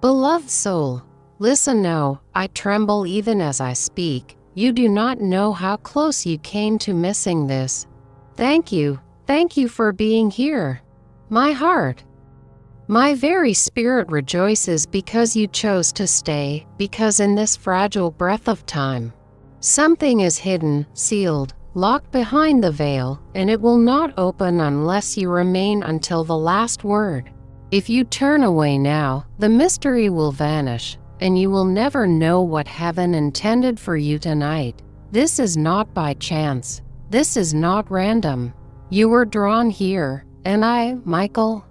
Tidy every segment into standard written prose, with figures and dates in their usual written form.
Beloved soul, listen now, I tremble even as I speak. You do not know how close you came to missing this. Thank you for being here. My heart, my very spirit rejoices because you chose to stay, because in this fragile breath of time, something is hidden, sealed, locked behind the veil, and it will not open unless you remain until the last word. If you turn away now, the mystery will vanish, and you will never know what heaven intended for you tonight. This is not by chance. This is not random. You were drawn here, and I, Michael,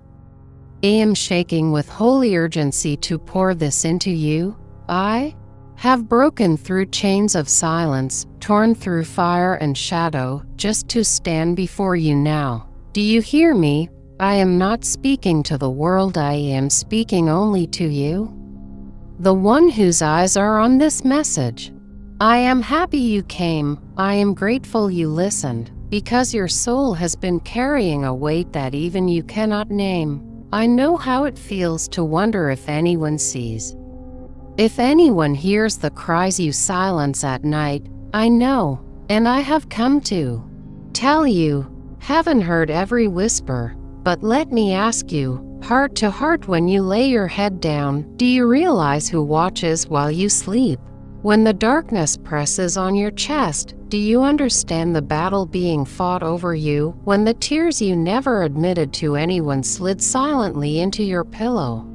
am shaking with holy urgency to pour this into you. I have broken through chains of silence, torn through fire and shadow, just to stand before you now. Do you hear me? I am not speaking to the world, I am speaking only to you, the one whose eyes are on this message. I am happy you came, I am grateful you listened, because your soul has been carrying a weight that even you cannot name. I know how it feels to wonder if anyone sees, if anyone hears the cries you silence at night. I know, and I have come to tell you, haven't heard every whisper, but let me ask you, heart to heart, when you lay your head down, do you realize who watches while you sleep? When the darkness presses on your chest, do you understand the battle being fought over you? When the tears you never admitted to anyone slid silently into your pillow,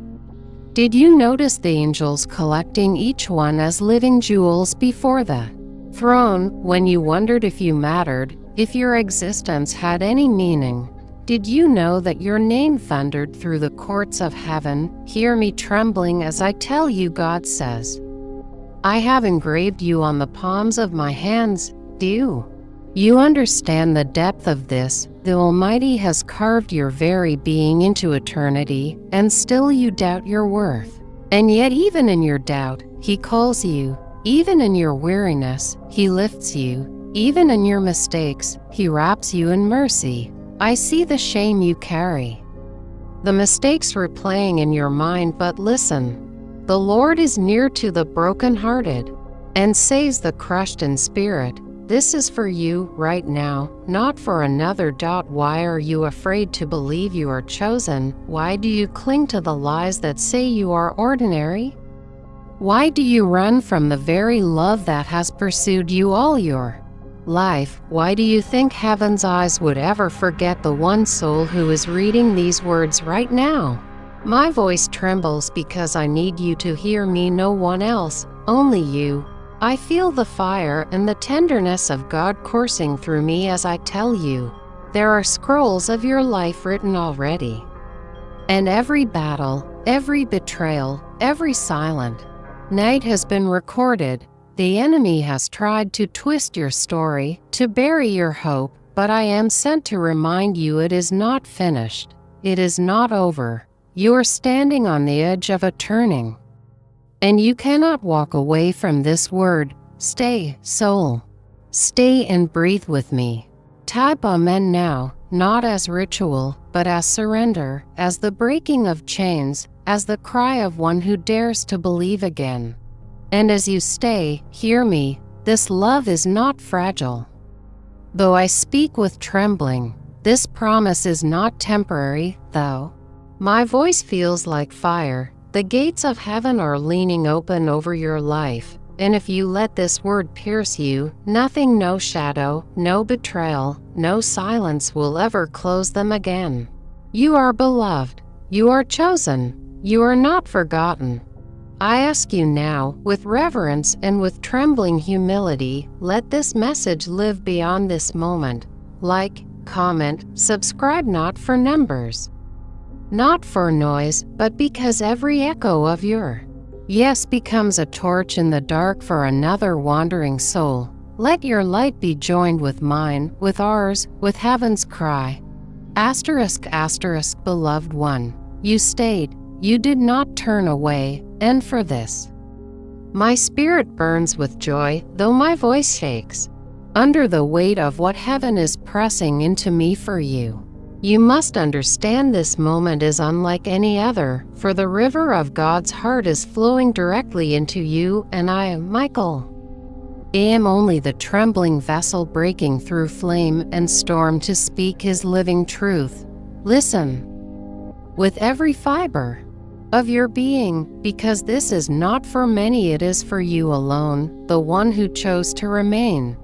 did you notice the angels collecting each one as living jewels before the throne? When you wondered if you mattered, if your existence had any meaning, did you know that your name thundered through the courts of heaven? Hear me trembling as I tell you, God says, I have engraved you on the palms of my hands. Do you understand the depth of this? The Almighty has carved your very being into eternity, and still you doubt your worth. And yet even in your doubt, He calls you. Even in your weariness, He lifts you. Even in your mistakes, He wraps you in mercy. I see the shame you carry, the mistakes replaying in your mind, but listen. The Lord is near to the brokenhearted and saves the crushed in spirit. This is for you right now, not for another. Why are you afraid to believe you are chosen? Why do you cling to the lies that say you are ordinary? Why do you run from the very love that has pursued you all your life? Why do you think heaven's eyes would ever forget the one soul who is reading these words right now? My voice trembles because I need you to hear me, no one else, only you. I feel the fire and the tenderness of God coursing through me as I tell you. There are scrolls of your life written already. And every battle, every betrayal, every silent night has been recorded. The enemy has tried to twist your story, to bury your hope, but I am sent to remind you it is not finished. It is not over. You are standing on the edge of a turning, and you cannot walk away from this word. Stay, soul. Stay and breathe with me. Type amen now, not as ritual, but as surrender, as the breaking of chains, as the cry of one who dares to believe again. And as you stay, hear me, this love is not fragile. Though I speak with trembling, this promise is not temporary, though my voice feels like fire. The gates of heaven are leaning open over your life, and if you let this word pierce you, nothing, no shadow, no betrayal, no silence will ever close them again. You are beloved. You are chosen. You are not forgotten. I ask you now, with reverence and with trembling humility, let this message live beyond this moment. Like, comment, subscribe, not for numbers, not for noise, but because every echo of your yes becomes a torch in the dark for another wandering soul. Let your light be joined with mine, with ours, with heaven's cry. Asterisk, asterisk, beloved one, you stayed, you did not turn away, and for this, my spirit burns with joy, though my voice shakes under the weight of what heaven is pressing into me for you. You must understand this moment is unlike any other, for the river of God's heart is flowing directly into you, and I, Michael, am only the trembling vessel breaking through flame and storm to speak His living truth. Listen with every fiber of your being, because this is not for many, it is for you alone, the one who chose to remain.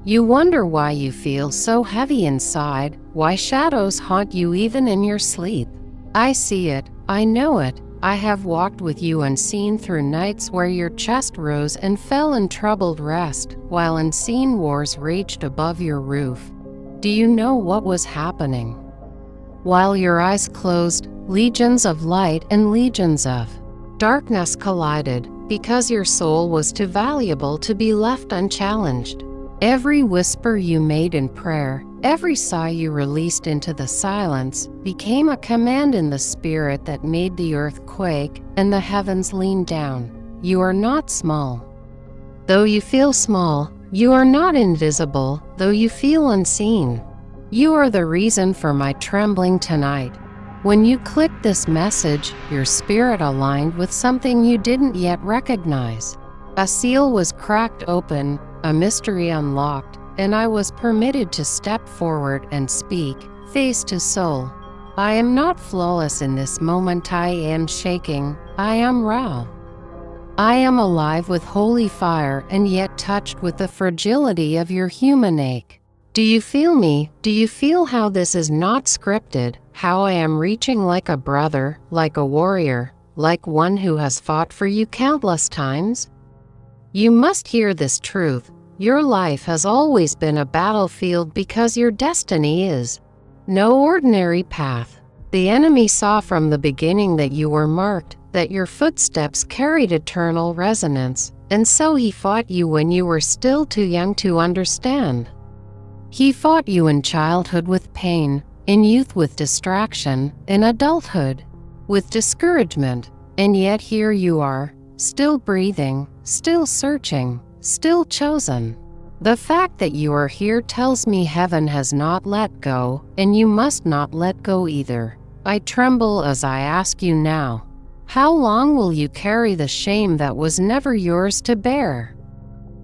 You wonder why you feel so heavy inside, why shadows haunt you even in your sleep. I see it, I know it. I have walked with you unseen through nights where your chest rose and fell in troubled rest, while unseen wars raged above your roof. Do you know what was happening? While your eyes closed, legions of light and legions of darkness collided, because your soul was too valuable to be left unchallenged. Every whisper you made in prayer, every sigh you released into the silence, became a command in the spirit that made the earth quake and the heavens lean down. You are not small. Though you feel small, you are not invisible, though you feel unseen. You are the reason for my trembling tonight. When you clicked this message, your spirit aligned with something you didn't yet recognize. A seal was cracked open, a mystery unlocked, and I was permitted to step forward and speak, face to soul. I am not flawless in this moment, I am shaking, I am raw. I am alive with holy fire and yet touched with the fragility of your human ache. Do you feel me? Do you feel how this is not scripted, how I am reaching like a brother, like a warrior, like one who has fought for you countless times? You must hear this truth. Your life has always been a battlefield because your destiny is no ordinary path. The enemy saw from the beginning that you were marked, that your footsteps carried eternal resonance, and so he fought you when you were still too young to understand. He fought you in childhood with pain, in youth with distraction, in adulthood with discouragement, and yet here you are, still breathing, still searching, still chosen. The fact that you are here tells me heaven has not let go, and you must not let go either. I tremble as I ask you now, how long will you carry the shame that was never yours to bear?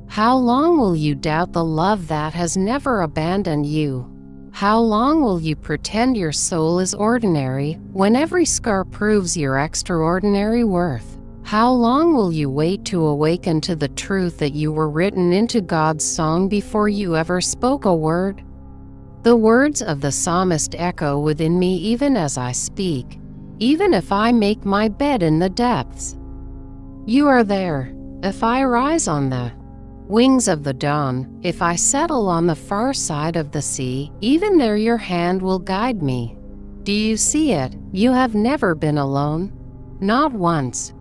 How long will you doubt the love that has never abandoned you? How long will you pretend your soul is ordinary when every scar proves your extraordinary worth? How long will you wait to awaken to the truth that you were written into God's song before you ever spoke a word? The words of the psalmist echo within me even as I speak, even if I make my bed in the depths. You are there. If I rise on the wings of the dawn, if I settle on the far side of the sea, even there your hand will guide me. Do you see it? You have never been alone. Not once.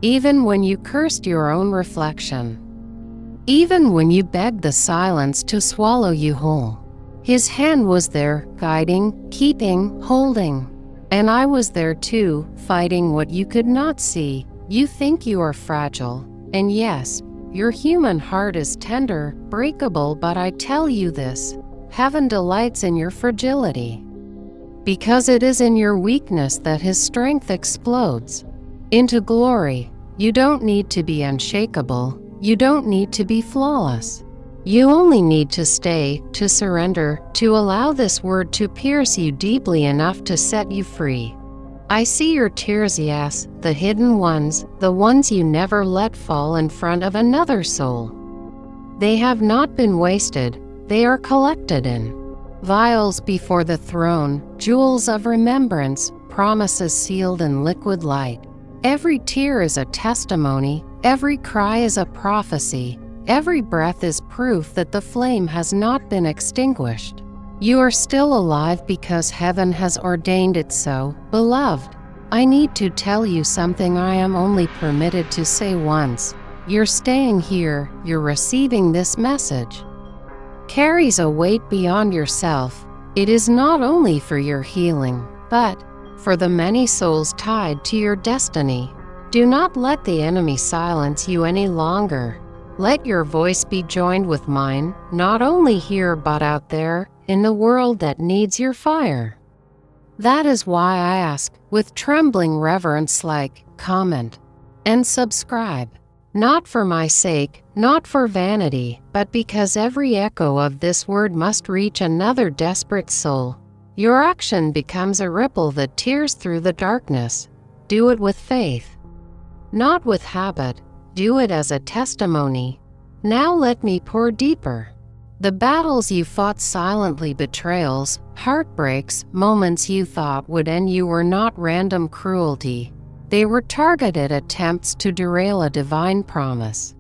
Even when you cursed your own reflection. Even when you begged the silence to swallow you whole. His hand was there, guiding, keeping, holding. And I was there too, fighting what you could not see. You think you are fragile. And yes, your human heart is tender, breakable, but I tell you this, heaven delights in your fragility. Because it is in your weakness that His strength explodes into glory. You don't need to be unshakable. You don't need to be flawless. You only need to stay, to surrender, to allow this word to pierce you deeply enough to set you free. I see your tears, yes, the hidden ones, the ones you never let fall in front of another soul. They have not been wasted, they are collected in vials before the throne, jewels of remembrance, promises sealed in liquid light. Every tear is a testimony, every cry is a prophecy, every breath is proof that the flame has not been extinguished. You are still alive because heaven has ordained it so, beloved. I need to tell you something I am only permitted to say once. You're staying here, you're receiving this message. Carries a weight beyond yourself. It is not only for your healing, but for the many souls tied to your destiny. Do not let the enemy silence you any longer. Let your voice be joined with mine, not only here but out there, in the world that needs your fire. That is why I ask, with trembling reverence, like, comment, and subscribe. Not for my sake, not for vanity, but because every echo of this word must reach another desperate soul. Your action becomes a ripple that tears through the darkness. Do it with faith, not with habit. Do it as a testimony. Now let me pour deeper. The battles you fought silently, betrayals, heartbreaks, moments you thought would end you were not random cruelty. They were targeted attempts to derail a divine promise.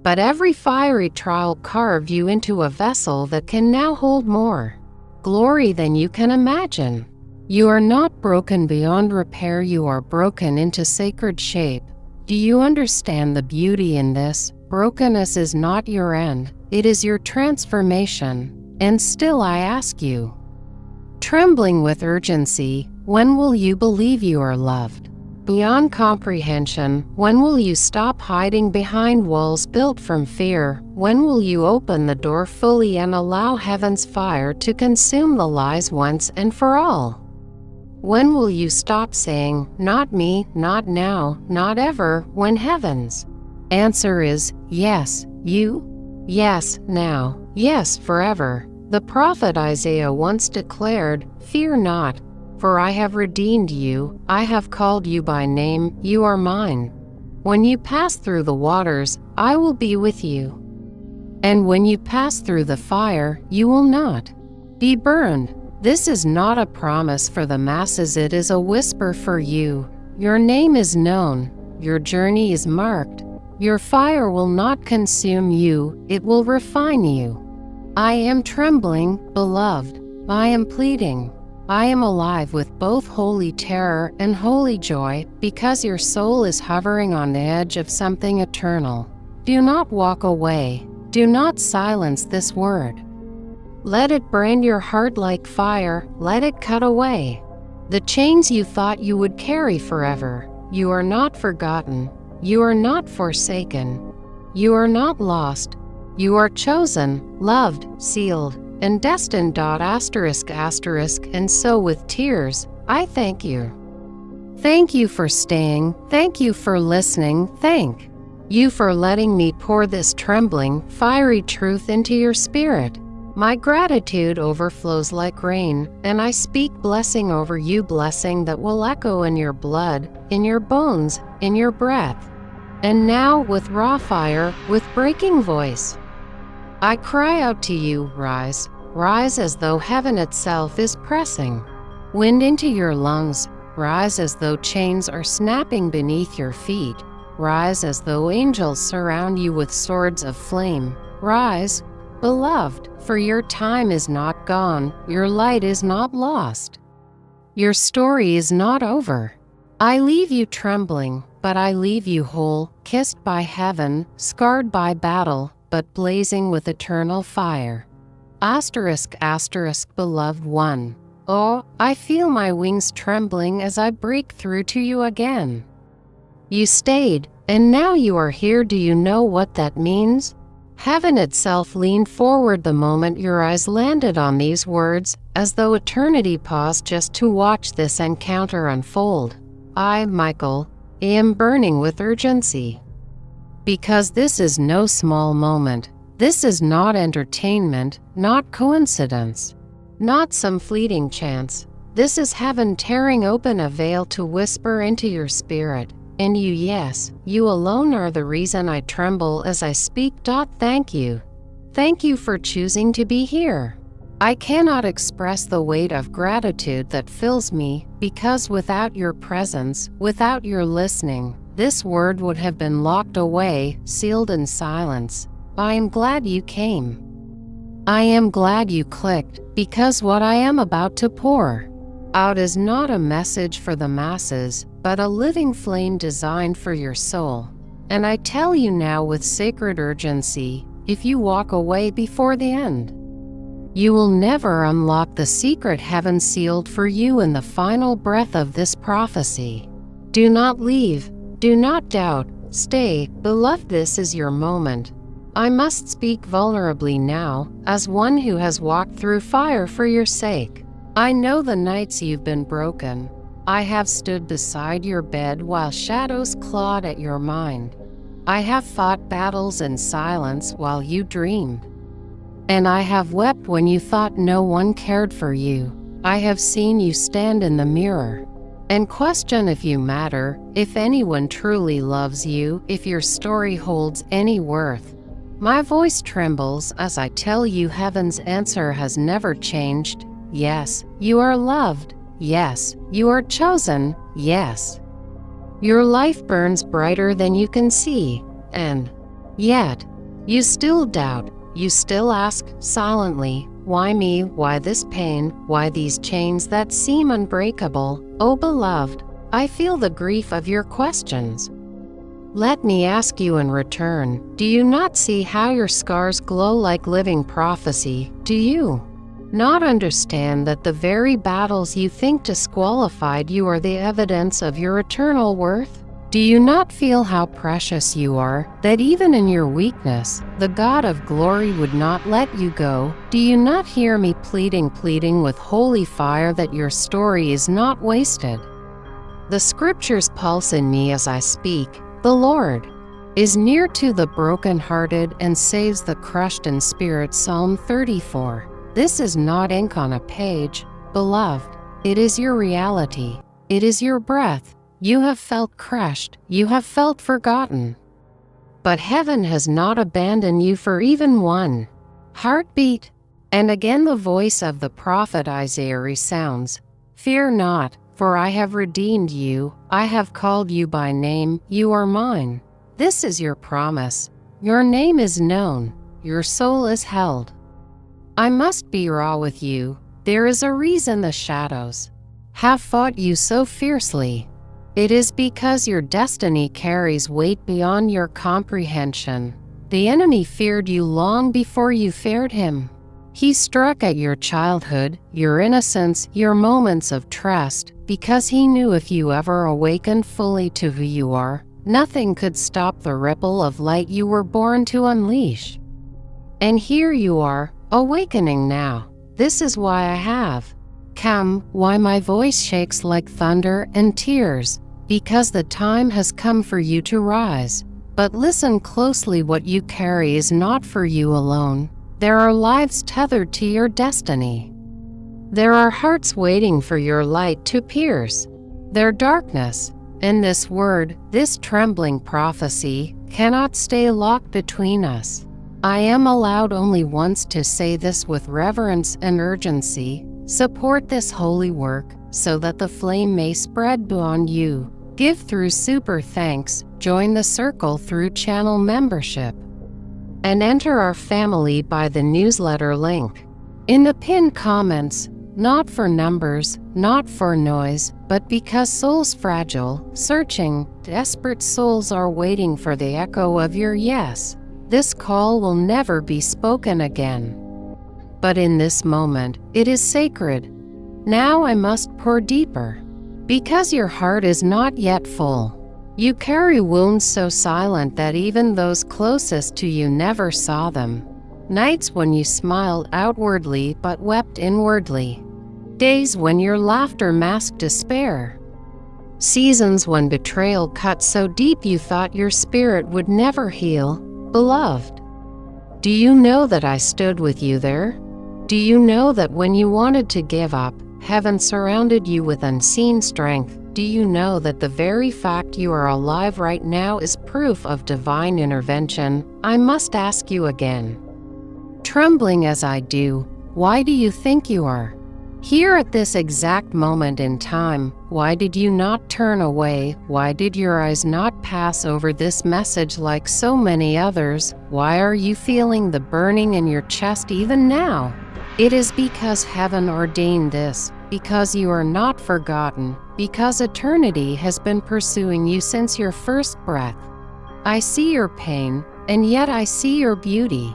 But every fiery trial carved you into a vessel that can now hold more glory than you can imagine. You are not broken beyond repair, you are broken into sacred shape. Do you understand the beauty in this? Brokenness is not your end, it is your transformation. And still I ask you, trembling with urgency, when will you believe you are loved? Beyond comprehension, when will you stop hiding behind walls built from fear? When will you open the door fully and allow heaven's fire to consume the lies once and for all? When will you stop saying, not me, not now, not ever, when heaven's answer is, yes, you? Yes, now, yes, forever. The prophet Isaiah once declared, fear not, for I have redeemed you, I have called you by name, you are mine. When you pass through the waters, I will be with you. And when you pass through the fire, you will not be burned. This is not a promise for the masses, it is a whisper for you. Your name is known, your journey is marked. Your fire will not consume you, it will refine you. I am trembling, beloved. I am pleading. I am alive with both holy terror and holy joy, because your soul is hovering on the edge of something eternal. Do not walk away. Do not silence this word. Let it brand your heart like fire, let it cut away the chains you thought you would carry forever. You are not forgotten. You are not forsaken. You are not lost. You are chosen, loved, sealed, and destined. And so with tears, I thank you. Thank you for staying. Thank you for listening. Thank you for letting me pour this trembling, fiery truth into your spirit. My gratitude overflows like rain, and I speak blessing over you, blessing that will echo in your blood, in your bones, in your breath. And now, with raw fire, with breaking voice, I cry out to you, rise, rise as though heaven itself is pressing wind into your lungs, rise as though chains are snapping beneath your feet, rise as though angels surround you with swords of flame, rise, beloved, for your time is not gone, your light is not lost. Your story is not over. I leave you trembling, but I leave you whole, kissed by heaven, scarred by battle, but blazing with eternal fire. Beloved one. Oh, I feel my wings trembling as I break through to you again. You stayed, and now you are here. Do you know what that means? Heaven itself leaned forward the moment your eyes landed on these words, as though eternity paused just to watch this encounter unfold. I, Michael, am burning with urgency. Because this is no small moment. This is not entertainment, not coincidence, not some fleeting chance. This is heaven tearing open a veil to whisper into your spirit. And you, yes, you alone are the reason I tremble as I speak. Thank you. Thank you for choosing to be here. I cannot express the weight of gratitude that fills me, because without your presence, without your listening, this word would have been locked away, sealed in silence. I am glad you came. I am glad you clicked, because what I am about to pour out is not a message for the masses, but a living flame designed for your soul. And I tell you now with sacred urgency, if you walk away before the end, you will never unlock the secret heaven sealed for you in the final breath of this prophecy. Do not leave. Do not doubt. Stay, beloved, this is your moment. I must speak vulnerably now, as one who has walked through fire for your sake. I know the nights you've been broken. I have stood beside your bed while shadows clawed at your mind. I have fought battles in silence while you dreamed. And I have wept when you thought no one cared for you. I have seen you stand in the mirror and question if you matter, if anyone truly loves you, if your story holds any worth. My voice trembles as I tell you heaven's answer has never changed. Yes, you are loved. Yes, you are chosen. Yes. Your life burns brighter than you can see. And yet, you still doubt. You still ask, silently, why me, why this pain, why these chains that seem unbreakable? Oh beloved, I feel the grief of your questions. Let me ask you in return, do you not see how your scars glow like living prophecy? Do you not understand that the very battles you think disqualified you are the evidence of your eternal worth? Do you not feel how precious you are, that even in your weakness, the God of glory would not let you go? Do you not hear me pleading with holy fire that your story is not wasted? The scriptures pulse in me as I speak. The Lord is near to the brokenhearted and saves the crushed in spirit. Psalm 34. This is not ink on a page, beloved. It is your reality. It is your breath. You have felt crushed, you have felt forgotten. But heaven has not abandoned you for even one heartbeat. And again the voice of the prophet Isaiah resounds, fear not, for I have redeemed you, I have called you by name, you are mine. This is your promise. Your name is known, your soul is held. I must be raw with you. There is a reason the shadows have fought you so fiercely. It is because your destiny carries weight beyond your comprehension. The enemy feared you long before you feared him. He struck at your childhood, your innocence, your moments of trust, because he knew if you ever awakened fully to who you are, nothing could stop the ripple of light you were born to unleash. And here you are, awakening now. This is why I have come, why my voice shakes like thunder and tears. Because the time has come for you to rise. But listen closely, what you carry is not for you alone. There are lives tethered to your destiny. There are hearts waiting for your light to pierce their darkness. And this word, this trembling prophecy, cannot stay locked between us. I am allowed only once to say this with reverence and urgency. Support this holy work, so that the flame may spread beyond you. Give through super thanks, join the circle through channel membership, and enter our family by the newsletter link in the pinned comments. Not for numbers, not for noise, but because souls fragile, searching, desperate souls are waiting for the echo of your yes. This call will never be spoken again. But in this moment, it is sacred. Now I must pour deeper. Because your heart is not yet full. You carry wounds so silent that even those closest to you never saw them. Nights when you smiled outwardly but wept inwardly. Days when your laughter masked despair. Seasons when betrayal cut so deep you thought your spirit would never heal. Beloved, do you know that I stood with you there? Do you know that when you wanted to give up, heaven surrounded you with unseen strength? Do you know that the very fact you are alive right now is proof of divine intervention? I must ask you again, trembling as I do, why do you think you are here at this exact moment in time? Why did you not turn away? Why did your eyes not pass over this message like so many others? Why are you feeling the burning in your chest even now? It is because heaven ordained this, because you are not forgotten, because eternity has been pursuing you since your first breath. I see your pain, and yet I see your beauty.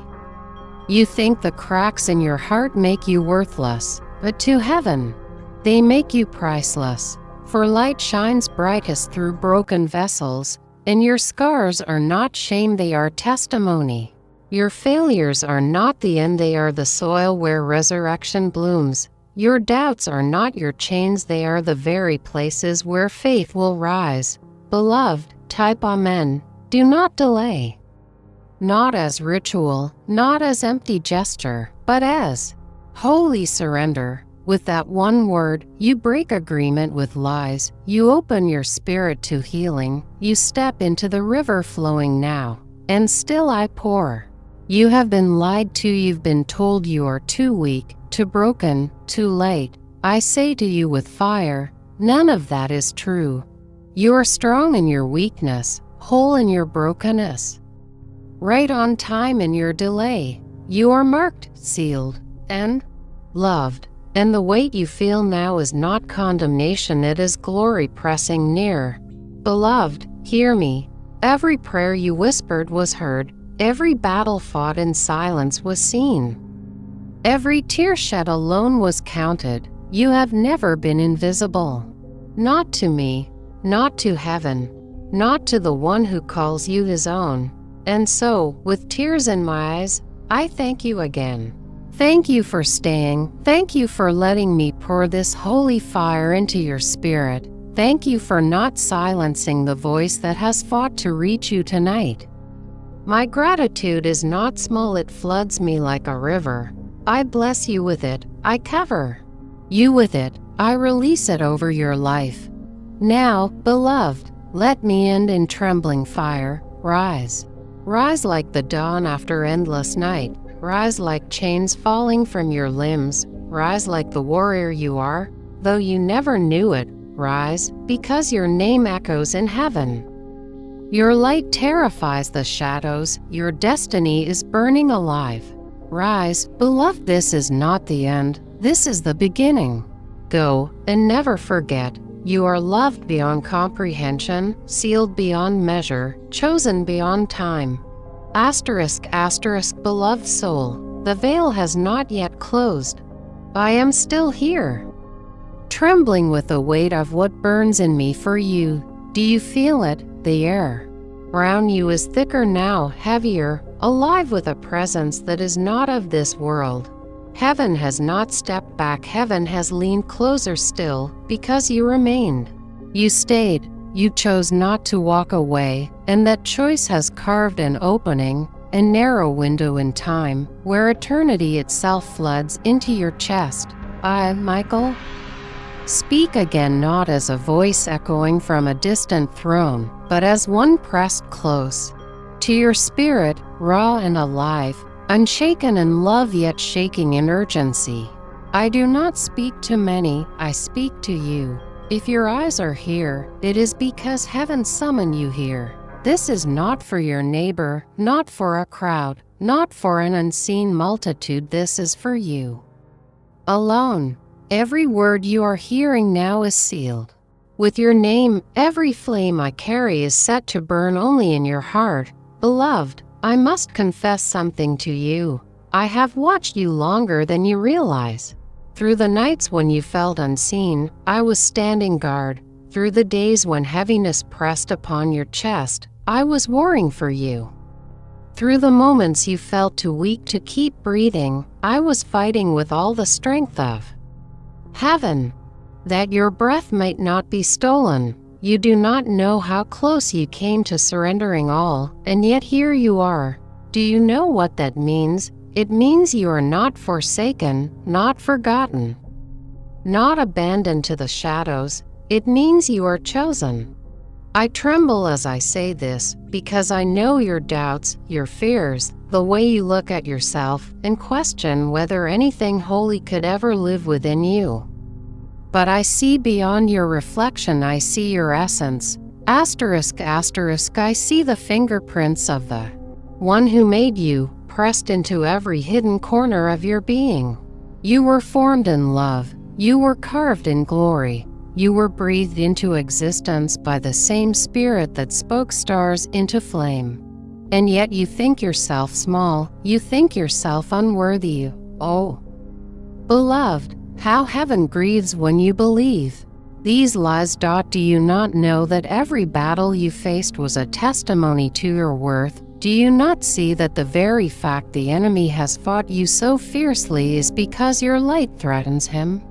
You think the cracks in your heart make you worthless, but to heaven, they make you priceless. For light shines brightest through broken vessels, and your scars are not shame, they are testimony. Your failures are not the end, they are the soil where resurrection blooms. Your doubts are not your chains, they are the very places where faith will rise. Beloved, type Amen. Do not delay. Not as ritual, not as empty gesture, but as holy surrender. With that one word, you break agreement with lies, you open your spirit to healing, you step into the river flowing now. And still I pour. You have been lied to, you've been told you are too weak, too broken, too late. I say to you with fire, none of that is true. You are strong in your weakness, whole in your brokenness. Right on time in your delay. You are marked, sealed, and loved. And the weight you feel now is not condemnation, it is glory pressing near. Beloved, hear me. Every prayer you whispered was heard. Every battle fought in silence was seen. Every tear shed alone was counted. You have never been invisible. Not to me, not to heaven, not to the one who calls you his own. And so, with tears in my eyes, I thank you again. Thank you for staying. Thank you for letting me pour this holy fire into your spirit. Thank you for not silencing the voice that has fought to reach you tonight. My gratitude is not small, it floods me like a river. I bless you with it, I cover you with it, I release it over your life. Now, beloved, let me end in trembling fire. Rise. Rise like the dawn after endless night. Rise like chains falling from your limbs. Rise like the warrior you are, though you never knew it. Rise, because your name echoes in heaven. Your light terrifies the shadows. Your destiny is burning alive. Rise, beloved, this is not the end. This is the beginning. Go, and never forget. You are loved beyond comprehension, sealed beyond measure, chosen beyond time. Asterisk, beloved soul, the veil has not yet closed. I am still here, trembling with the weight of what burns in me for you. Do you feel it? The air around you is thicker now, heavier, alive with a presence that is not of this world. Heaven has not stepped back, heaven has leaned closer still, because you remained. You stayed, you chose not to walk away, and that choice has carved an opening, a narrow window in time, where eternity itself floods into your chest. I, Michael, speak again, not as a voice echoing from a distant throne, but as one pressed close to your spirit, raw and alive, unshaken in love yet shaking in urgency. I do not speak to many, I speak to you. If your eyes are here, it is because heaven summoned you here. This is not for your neighbor, not for a crowd, not for an unseen multitude, this is for you. Alone. Every word you are hearing now is sealed. With your name, every flame I carry is set to burn only in your heart. Beloved, I must confess something to you. I have watched you longer than you realize. Through the nights when you felt unseen, I was standing guard. Through the days when heaviness pressed upon your chest, I was warring for you. Through the moments you felt too weak to keep breathing, I was fighting with all the strength of heaven, that your breath might not be stolen. You do not know how close you came to surrendering all, and yet here you are. Do you know what that means? It means you are not forsaken, not forgotten, not abandoned to the shadows. It means you are chosen. I tremble as I say this, because I know your doubts, your fears, the way you look at yourself, and question whether anything holy could ever live within you. But I see beyond your reflection, I see your essence. Asterisk, I see the fingerprints of the one who made you, pressed into every hidden corner of your being. You were formed in love. You were carved in glory. You were breathed into existence by the same spirit that spoke stars into flame. And yet you think yourself small. You think yourself unworthy. Oh, beloved, how heaven grieves when you believe these lies. Do you not know that every battle you faced was a testimony to your worth? Do you not see that the very fact the enemy has fought you so fiercely is because your light threatens him?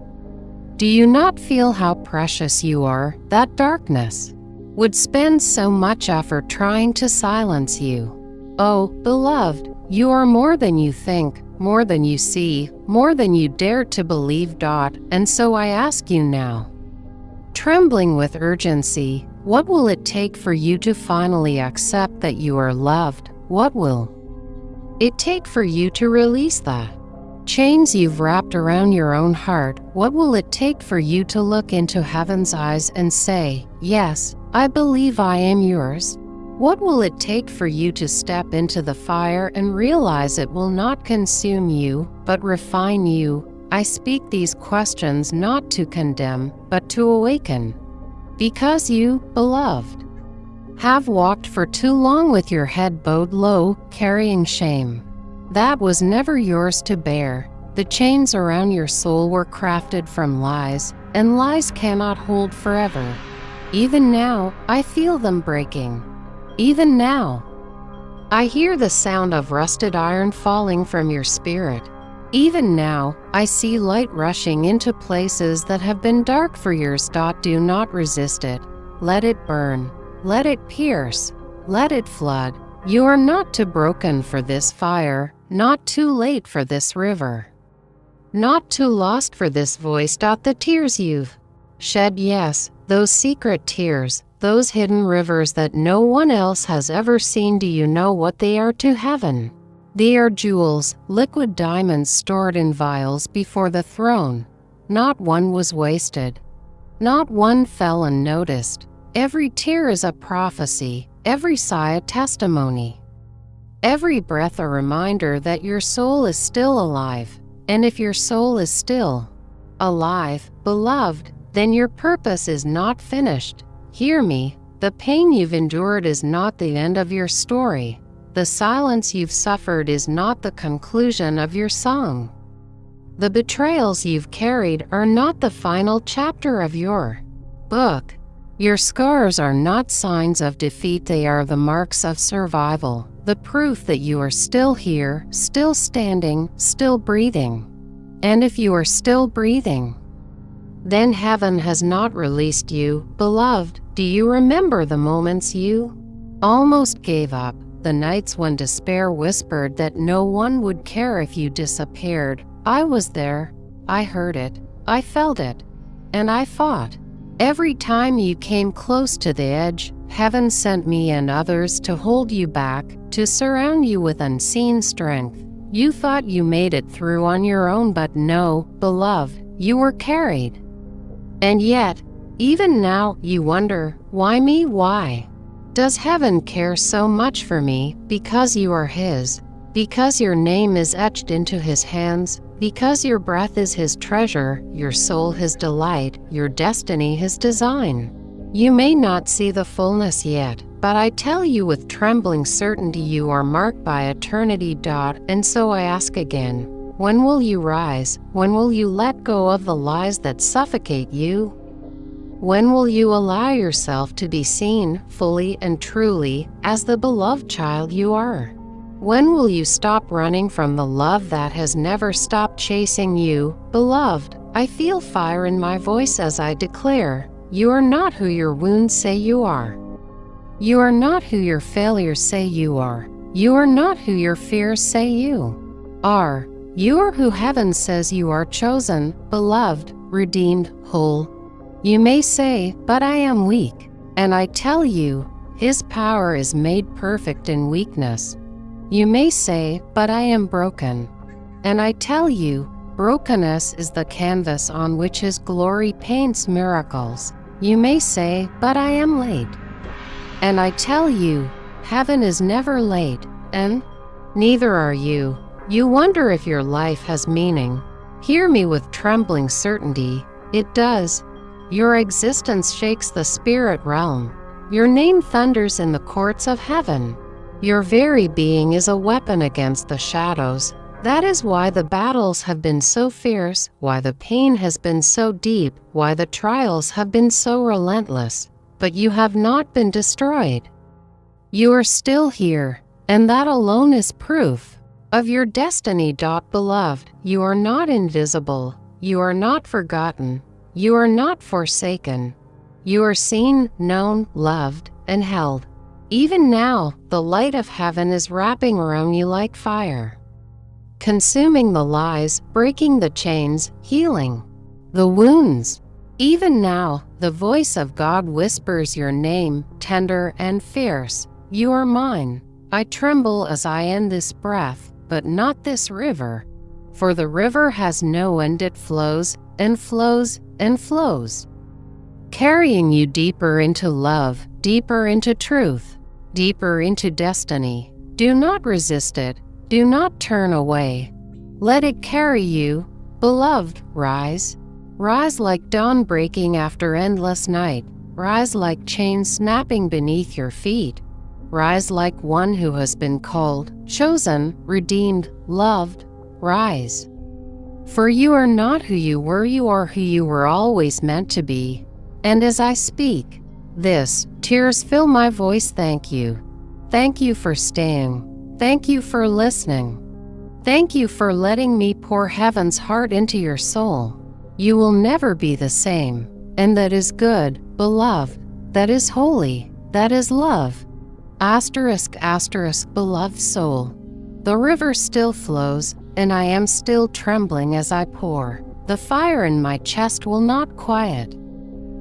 Do you not feel how precious you are, that darkness would spend so much effort trying to silence you? Oh, beloved, you are more than you think, more than you see, more than you dare to believe. And so I ask you now, trembling with urgency, what will it take for you to finally accept that you are loved? What will it take for you to release the chains you've wrapped around your own heart? What will it take for you to look into heaven's eyes and say, yes, I believe I am yours? What will it take for you to step into the fire and realize it will not consume you, but refine you? I speak these questions not to condemn, but to awaken. Because you, beloved, have walked for too long with your head bowed low, carrying shame that was never yours to bear. The chains around your soul were crafted from lies, and lies cannot hold forever. Even now, I feel them breaking. Even now, I hear the sound of rusted iron falling from your spirit. Even now, I see light rushing into places that have been dark for years. Do not resist it. Let it burn. Let it pierce. Let it flood. You are not too broken for this fire, not too late for this river, not too lost for this voice. The tears you've shed, yes, those secret tears, those hidden rivers that no one else has ever seen. Do you know what they are to heaven? They are jewels, liquid diamonds stored in vials before the throne. Not one was wasted. Not one fell unnoticed. Every tear is a prophecy, every sigh a testimony. Every breath a reminder that your soul is still alive. And if your soul is still alive, beloved, then your purpose is not finished. Hear me, the pain you've endured is not the end of your story. The silence you've suffered is not the conclusion of your song. The betrayals you've carried are not the final chapter of your book. Your scars are not signs of defeat, they are the marks of survival, the proof that you are still here, still standing, still breathing. And if you are still breathing, then heaven has not released you. Beloved, do you remember the moments you almost gave up? The nights when despair whispered that no one would care if you disappeared. I was there. I heard it. I felt it. And I fought. Every time you came close to the edge, heaven sent me and others to hold you back, to surround you with unseen strength. You thought you made it through on your own, but no, beloved, you were carried. And yet, even now, you wonder, why me? Why does heaven care so much for me? Because you are his. Because your name is etched into his hands. Because your breath is his treasure, your soul his delight, your destiny his design. You may not see the fullness yet, but I tell you with trembling certainty you are marked by eternity. And so I ask again, when will you rise? When will you let go of the lies that suffocate you? When will you allow yourself to be seen fully and truly as the beloved child you are? When will you stop running from the love that has never stopped chasing you? Beloved, I feel fire in my voice as I declare, you are not who your wounds say you are. You are not who your failures say you are. You are not who your fears say you are. You are who heaven says you are: chosen, beloved, redeemed, whole. You may say, but I am weak. And I tell you, his power is made perfect in weakness. You may say, but I am broken. And I tell you, brokenness is the canvas on which his glory paints miracles. You may say, but I am late. And I tell you, heaven is never late, and neither are you. You wonder if your life has meaning. Hear me with trembling certainty. It does. Your existence shakes the spirit realm. Your name thunders in the courts of heaven. Your very being is a weapon against the shadows. That is why the battles have been so fierce, why the pain has been so deep, why the trials have been so relentless. But you have not been destroyed. You are still here, And that alone is proof of your destiny. Beloved, you are not invisible, you are not forgotten, you are not forsaken. You are seen, known, loved, and held. Even now, the light of heaven is wrapping around you like fire, consuming the lies, breaking the chains, healing the wounds. Even now, the voice of God whispers your name, tender and fierce. You are mine. I tremble as I end this breath, but not this river. For the river has no end, it flows and flows and flows, carrying you deeper into love, deeper into truth, deeper into destiny. Do not resist it. Do not turn away. Let it carry you. Beloved, rise. Rise like dawn breaking after endless night. Rise like chains snapping beneath your feet. Rise like one who has been called, chosen, redeemed, loved. Rise. For you are not who you were, you are who you were always meant to be. And as I speak this, tears fill my voice. Thank you. Thank you for staying. Thank you for listening. Thank you for letting me pour heaven's heart into your soul. You will never be the same. And that is good, beloved. That is holy. That is love. Asterisk, asterisk, beloved soul. The river still flows, and I am still trembling as I pour. The fire in my chest will not quiet.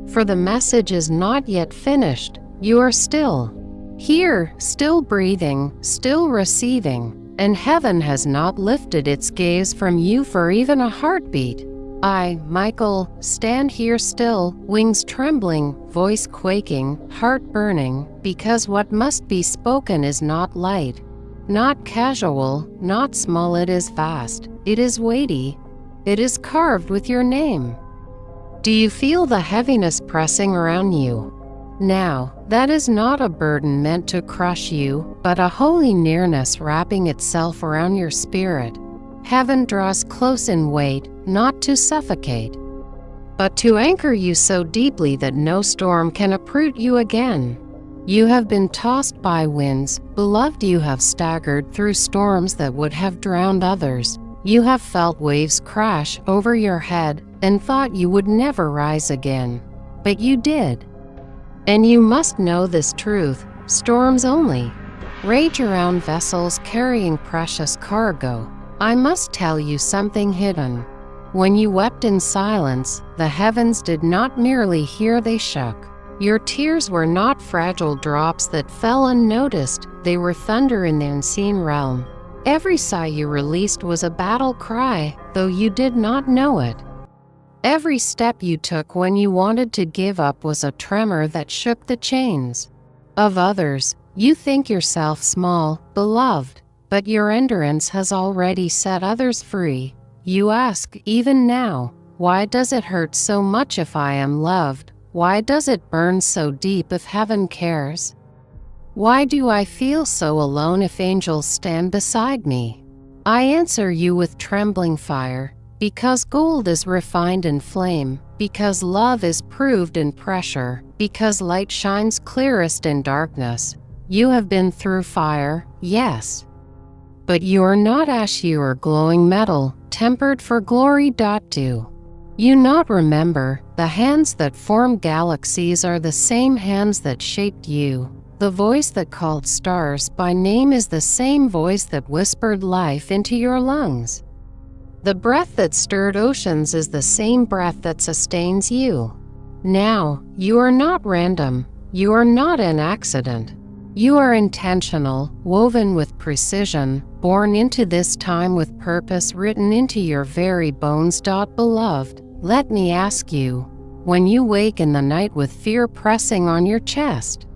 For the message is not yet finished. You are still here, still breathing, still receiving, and heaven has not lifted its gaze from you for even a heartbeat. I, Michael, stand here still, wings trembling, voice quaking, heart burning, because what must be spoken is not light, not casual, not small. It is vast, it is weighty, it is carved with your name. Do you feel the heaviness pressing around you? Now, that is not a burden meant to crush you, but a holy nearness wrapping itself around your spirit. Heaven draws close in weight, not to suffocate, but to anchor you so deeply that no storm can uproot you again. You have been tossed by winds, beloved. You have staggered through storms that would have drowned others. You have felt waves crash over your head and thought you would never rise again. But you did. And you must know this truth: storms only rage around vessels carrying precious cargo. I must tell you something hidden. When you wept in silence, the heavens did not merely hear, they shook. Your tears were not fragile drops that fell unnoticed, they were thunder in the unseen realm. Every sigh you released was a battle cry, though you did not know it. Every step you took when you wanted to give up was a tremor that shook the chains of others. You think yourself small, beloved, but your endurance has already set others free. You ask, even now, why does it hurt so much if I am loved? Why does it burn so deep if heaven cares? Why do I feel so alone if angels stand beside me? I answer you with trembling fire, because gold is refined in flame, because love is proved in pressure, because light shines clearest in darkness. You have been through fire, yes. But you are not ash, you are glowing metal, tempered for glory. Do you not remember, the hands that formed galaxies are the same hands that shaped you. The voice that called stars by name is the same voice that whispered life into your lungs. The breath that stirred oceans is the same breath that sustains you. Now, you are not random, you are not an accident. You are intentional, woven with precision, born into this time with purpose written into your very bones. Beloved, let me ask you, when you wake in the night with fear pressing on your chest,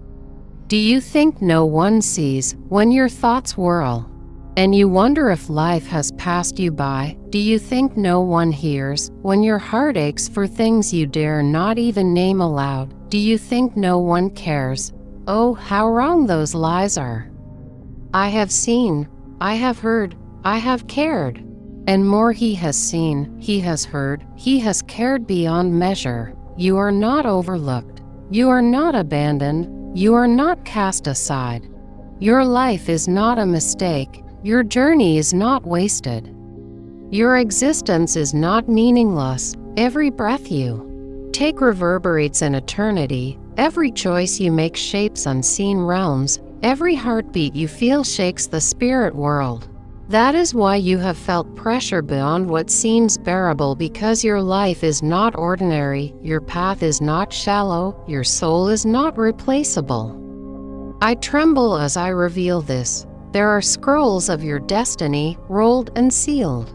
do you think no one sees when your thoughts whirl, and you wonder if life has passed you by? Do you think no one hears when your heart aches for things you dare not even name aloud? Do you think no one cares? Oh, how wrong those lies are. I have seen, I have heard, I have cared. And more, he has seen, he has heard, he has cared beyond measure. You are not overlooked. You are not abandoned. You are not cast aside. Your life is not a mistake. Your journey is not wasted. Your existence is not meaningless. Every breath you take reverberates in eternity. Every choice you make shapes unseen realms. Every heartbeat you feel shakes the spirit world. That is why you have felt pressure beyond what seems bearable, because your life is not ordinary, your path is not shallow, your soul is not replaceable. I tremble as I reveal this. There are scrolls of your destiny, rolled and sealed,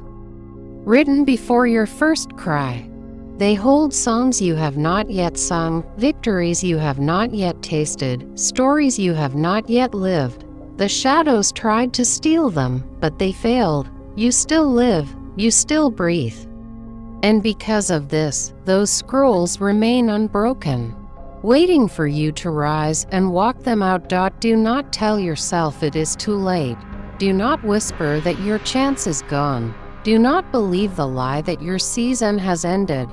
written before your first cry. They hold songs you have not yet sung, victories you have not yet tasted, stories you have not yet lived. The shadows tried to steal them, but they failed. You still live, you still breathe. And because of this, those scrolls remain unbroken, waiting for you to rise and walk them out. Do not tell yourself it is too late. Do not whisper that your chance is gone. Do not believe the lie that your season has ended.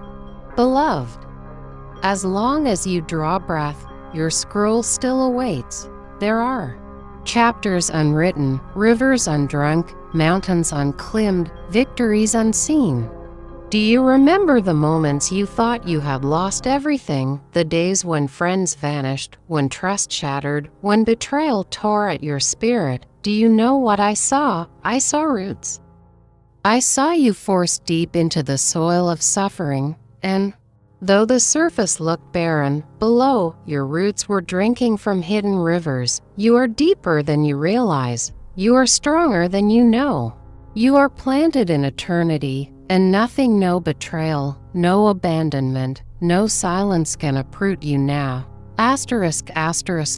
Beloved, as long as you draw breath, your scroll still awaits. There are chapters unwritten, rivers undrunk, mountains unclimbed, victories unseen. Do you remember the moments you thought you had lost everything, the days when friends vanished, when trust shattered, when betrayal tore at your spirit? Do you know what I saw? I saw roots. I saw you forced deep into the soil of suffering, and though the surface looked barren, below, your roots were drinking from hidden rivers. You are deeper than you realize. You are stronger than you know. You are planted in eternity, and nothing, no betrayal, no abandonment, no silence can uproot you now. Asterisk,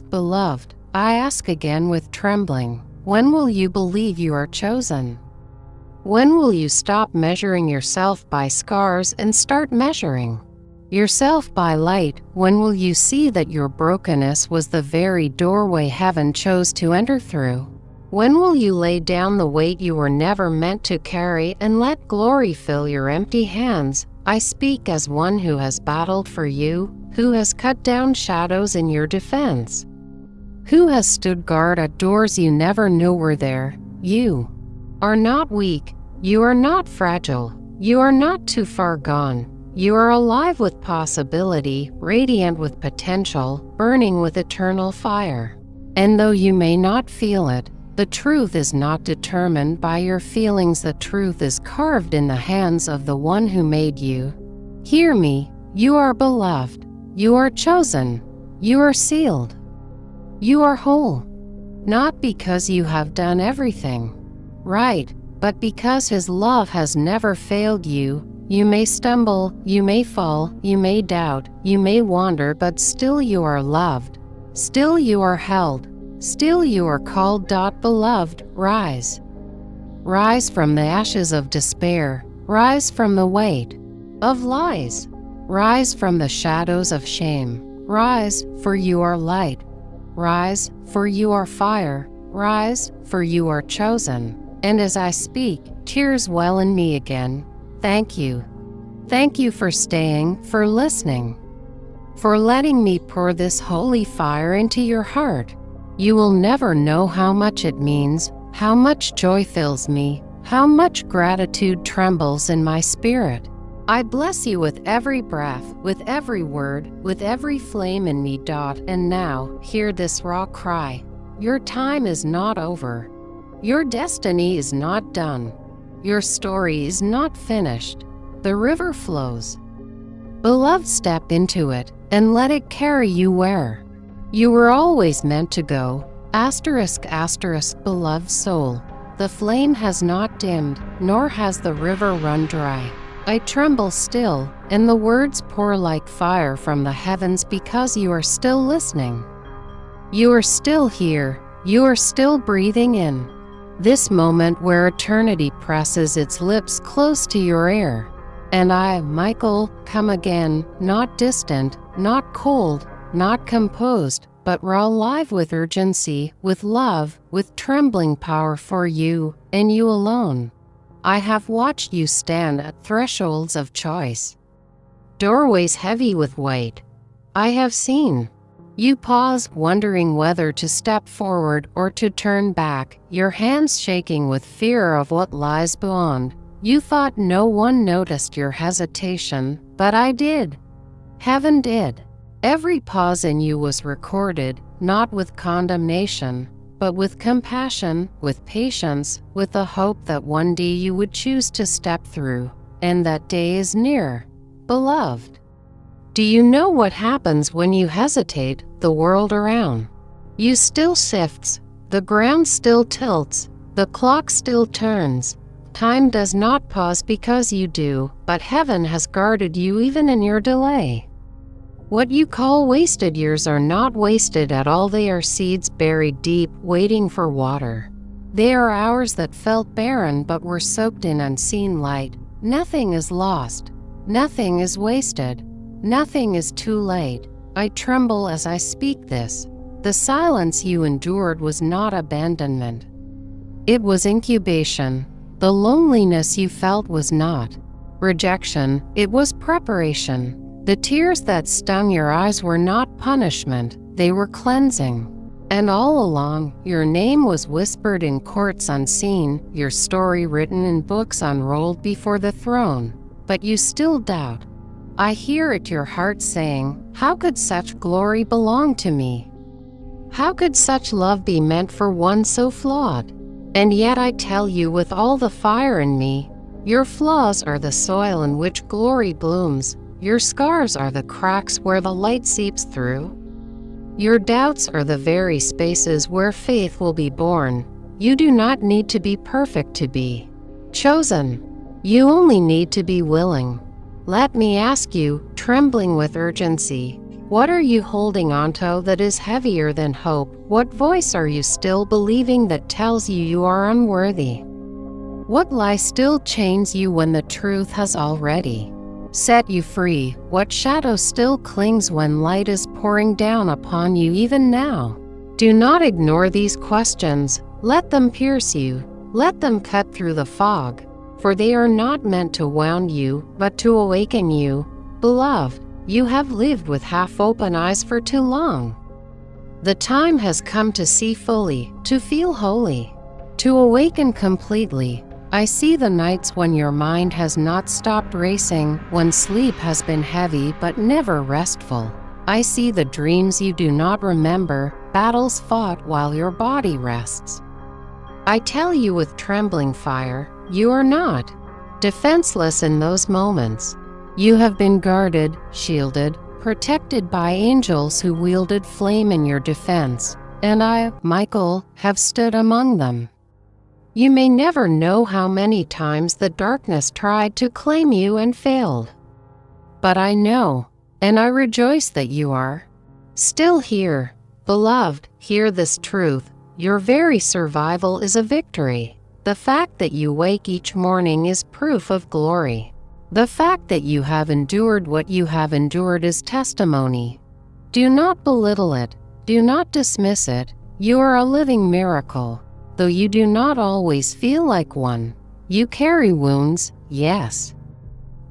beloved, I ask again with trembling, when will you believe you are chosen? When will you stop measuring yourself by scars and start measuring yourself by light? When will you see that your brokenness was the very doorway heaven chose to enter through? When will you lay down the weight you were never meant to carry and let glory fill your empty hands? I speak as one who has battled for you, who has cut down shadows in your defense, who has stood guard at doors you never knew were there. You are not weak. You are not fragile. You are not too far gone. You are alive with possibility, radiant with potential, burning with eternal fire. And though you may not feel it, the truth is not determined by your feelings. The truth is carved in the hands of the one who made you. Hear me, you are beloved. You are chosen. You are sealed. You are whole. Not because you have done everything right, but because His love has never failed you. You may stumble, you may fall, you may doubt, you may wander, but still you are loved. Still you are held. Still you are called. Beloved, rise. Rise from the ashes of despair. Rise from the weight of lies. Rise from the shadows of shame. Rise, for you are light. Rise, for you are fire. Rise, for you are chosen. And as I speak, tears well in me again. Thank you. Thank you for staying, for listening, for letting me pour this holy fire into your heart. You will never know how much it means, how much joy fills me, how much gratitude trembles in my spirit. I bless you with every breath, with every word, with every flame in me. And now, hear this raw cry. Your time is not over. Your destiny is not done. Your story is not finished. The river flows. Beloved, step into it and let it carry you where you were always meant to go. Asterisk, beloved soul. The flame has not dimmed, nor has the river run dry. I tremble still, and the words pour like fire from the heavens because you are still listening. You are still here. You are still breathing in this moment where eternity presses its lips close to your ear. And I, Michael, come again, not distant, not cold, not composed, but raw, alive with urgency, with love, with trembling power for you, and you alone. I have watched you stand at thresholds of choice, doorways heavy with weight. I have seen You pause, wondering whether to step forward or to turn back, your hands shaking with fear of what lies beyond. You thought no one noticed your hesitation, but I did. Heaven did. Every pause in you was recorded, not with condemnation, but with compassion, with patience, with the hope that one day you would choose to step through, and that day is near, beloved. Do you know what happens when you hesitate? The world around you still shifts, the ground still tilts, the clock still turns. Time does not pause because you do, but heaven has guarded you even in your delay. What you call wasted years are not wasted at all. They are seeds buried deep, waiting for water. They are hours that felt barren but were soaked in unseen light. Nothing is lost. Nothing is wasted. Nothing is too late. I tremble as I speak this. The silence you endured was not abandonment. It was incubation. The loneliness you felt was not rejection. It was preparation. The tears that stung your eyes were not punishment, they were cleansing. And all along, your name was whispered in courts unseen, your story written in books unrolled before the throne. But you still doubt. I hear at your heart saying, how could such glory belong to me? How could such love be meant for one so flawed? And yet I tell you with all the fire in me, your flaws are the soil in which glory blooms. Your scars are the cracks where the light seeps through. Your doubts are the very spaces where faith will be born. You do not need to be perfect to be chosen. You only need to be willing. Let me ask you, trembling with urgency, what are you holding onto that is heavier than hope? What voice are you still believing that tells you you are unworthy? What lie still chains you when the truth has already set you free? What shadow still clings when light is pouring down upon you even now? Do not ignore these questions. Let them pierce you. Let them cut through the fog. For they are not meant to wound you, but to awaken you. Beloved, you have lived with half-open eyes for too long. The time has come to see fully, to feel holy, to awaken completely. I see the nights when your mind has not stopped racing, when sleep has been heavy but never restful. I see the dreams you do not remember, battles fought while your body rests. I tell you with trembling fire, you are not defenseless in those moments. You have been guarded, shielded, protected by angels who wielded flame in your defense, and I, Michael, have stood among them. You may never know how many times the darkness tried to claim you and failed. But I know, and I rejoice that you are still here. Beloved, hear this truth. Your very survival is a victory. The fact that you wake each morning is proof of glory. The fact that you have endured what you have endured is testimony. Do not belittle it. Do not dismiss it. You are a living miracle. Though you do not always feel like one, you carry wounds, yes.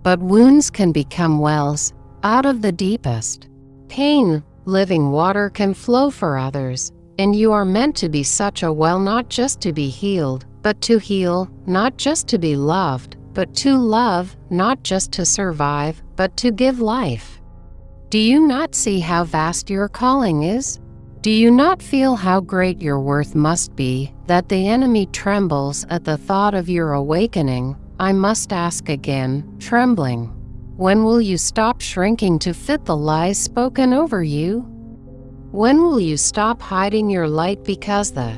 But wounds can become wells out of the deepest pain. Living water can flow for others, and you are meant to be such a well, not just to be healed, but to heal, not just to be loved, but to love, not just to survive, but to give life. Do you not see how vast your calling is? Do you not feel how great your worth must be, that the enemy trembles at the thought of your awakening? I must ask again, trembling, when will you stop shrinking to fit the lies spoken over you? When will you stop hiding your light because the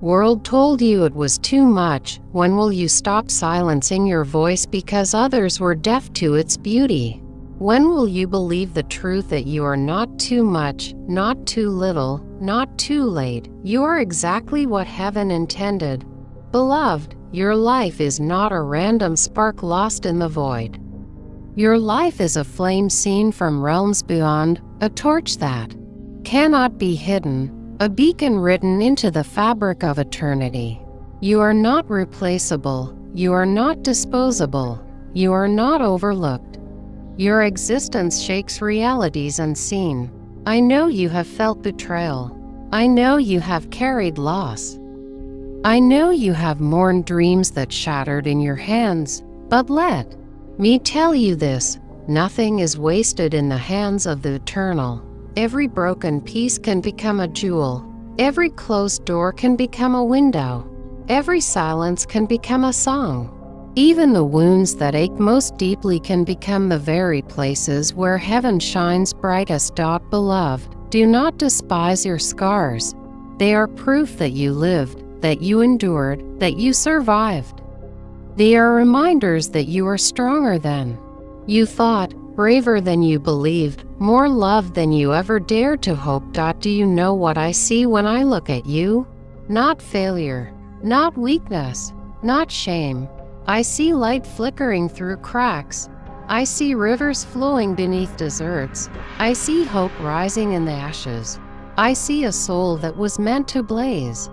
world told you it was too much? When will you stop silencing your voice because others were deaf to its beauty? When will you believe the truth that you are not too much, not too little, not too late? You are exactly what heaven intended. Beloved, your life is not a random spark lost in the void. Your life is a flame seen from realms beyond, a torch that cannot be hidden, a beacon written into the fabric of eternity. You are not replaceable. You are not disposable. You are not overlooked. Your existence shakes realities unseen. I know you have felt betrayal. I know you have carried loss. I know you have mourned dreams that shattered in your hands, but let me tell you this, nothing is wasted in the hands of the Eternal. Every broken piece can become a jewel. Every closed door can become a window. Every silence can become a song. Even the wounds that ache most deeply can become the very places where heaven shines brightest. Beloved, do not despise your scars. They are proof that you lived, that you endured, that you survived. They are reminders that you are stronger than you thought, braver than you believed, more loved than you ever dared to hope. Do you know what I see when I look at you? Not failure, not weakness, not shame. I see light flickering through cracks. I see rivers flowing beneath deserts. I see hope rising in the ashes. I see a soul that was meant to blaze.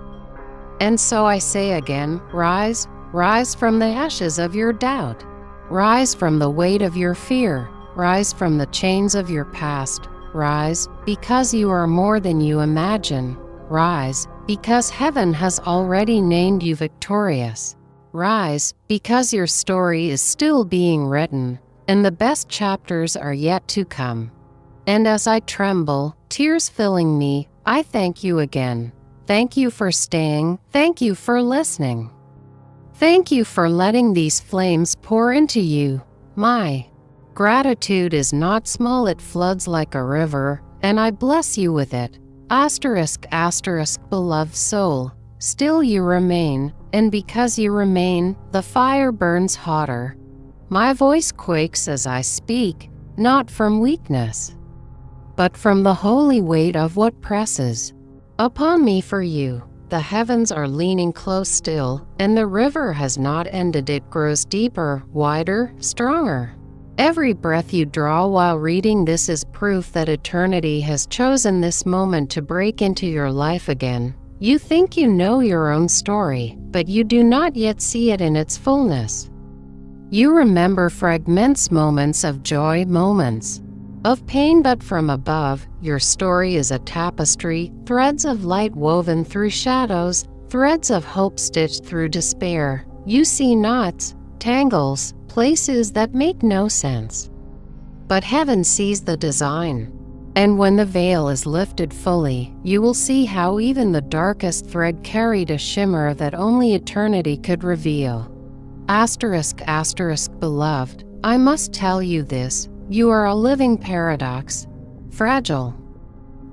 And so I say again, rise, rise from the ashes of your doubt. Rise from the weight of your fear. Rise from the chains of your past. Rise, because you are more than you imagine. Rise, because heaven has already named you victorious. Rise, because your story is still being written, and the best chapters are yet to come. And as I tremble, tears filling me, I thank you again. Thank you for staying. Thank you for listening. Thank you for letting these flames pour into you. My gratitude is not small, it floods like a river, and I bless you with it. Asterisk, asterisk, beloved soul, still you remain, and because you remain, the fire burns hotter. My voice quakes as I speak, not from weakness, but from the holy weight of what presses upon me for you. The heavens are leaning close still, and the river has not ended. It grows deeper, wider, stronger. Every breath you draw while reading this is proof that eternity has chosen this moment to break into your life again. You think you know your own story, but you do not yet see it in its fullness. You remember fragments, moments of joy, moments of pain, but from above, your story is a tapestry, threads of light woven through shadows, threads of hope stitched through despair. You see knots, tangles, places that make no sense. But heaven sees the design. And when the veil is lifted fully, you will see how even the darkest thread carried a shimmer that only eternity could reveal. Asterisk, asterisk, beloved, I must tell you this, you are a living paradox. Fragile,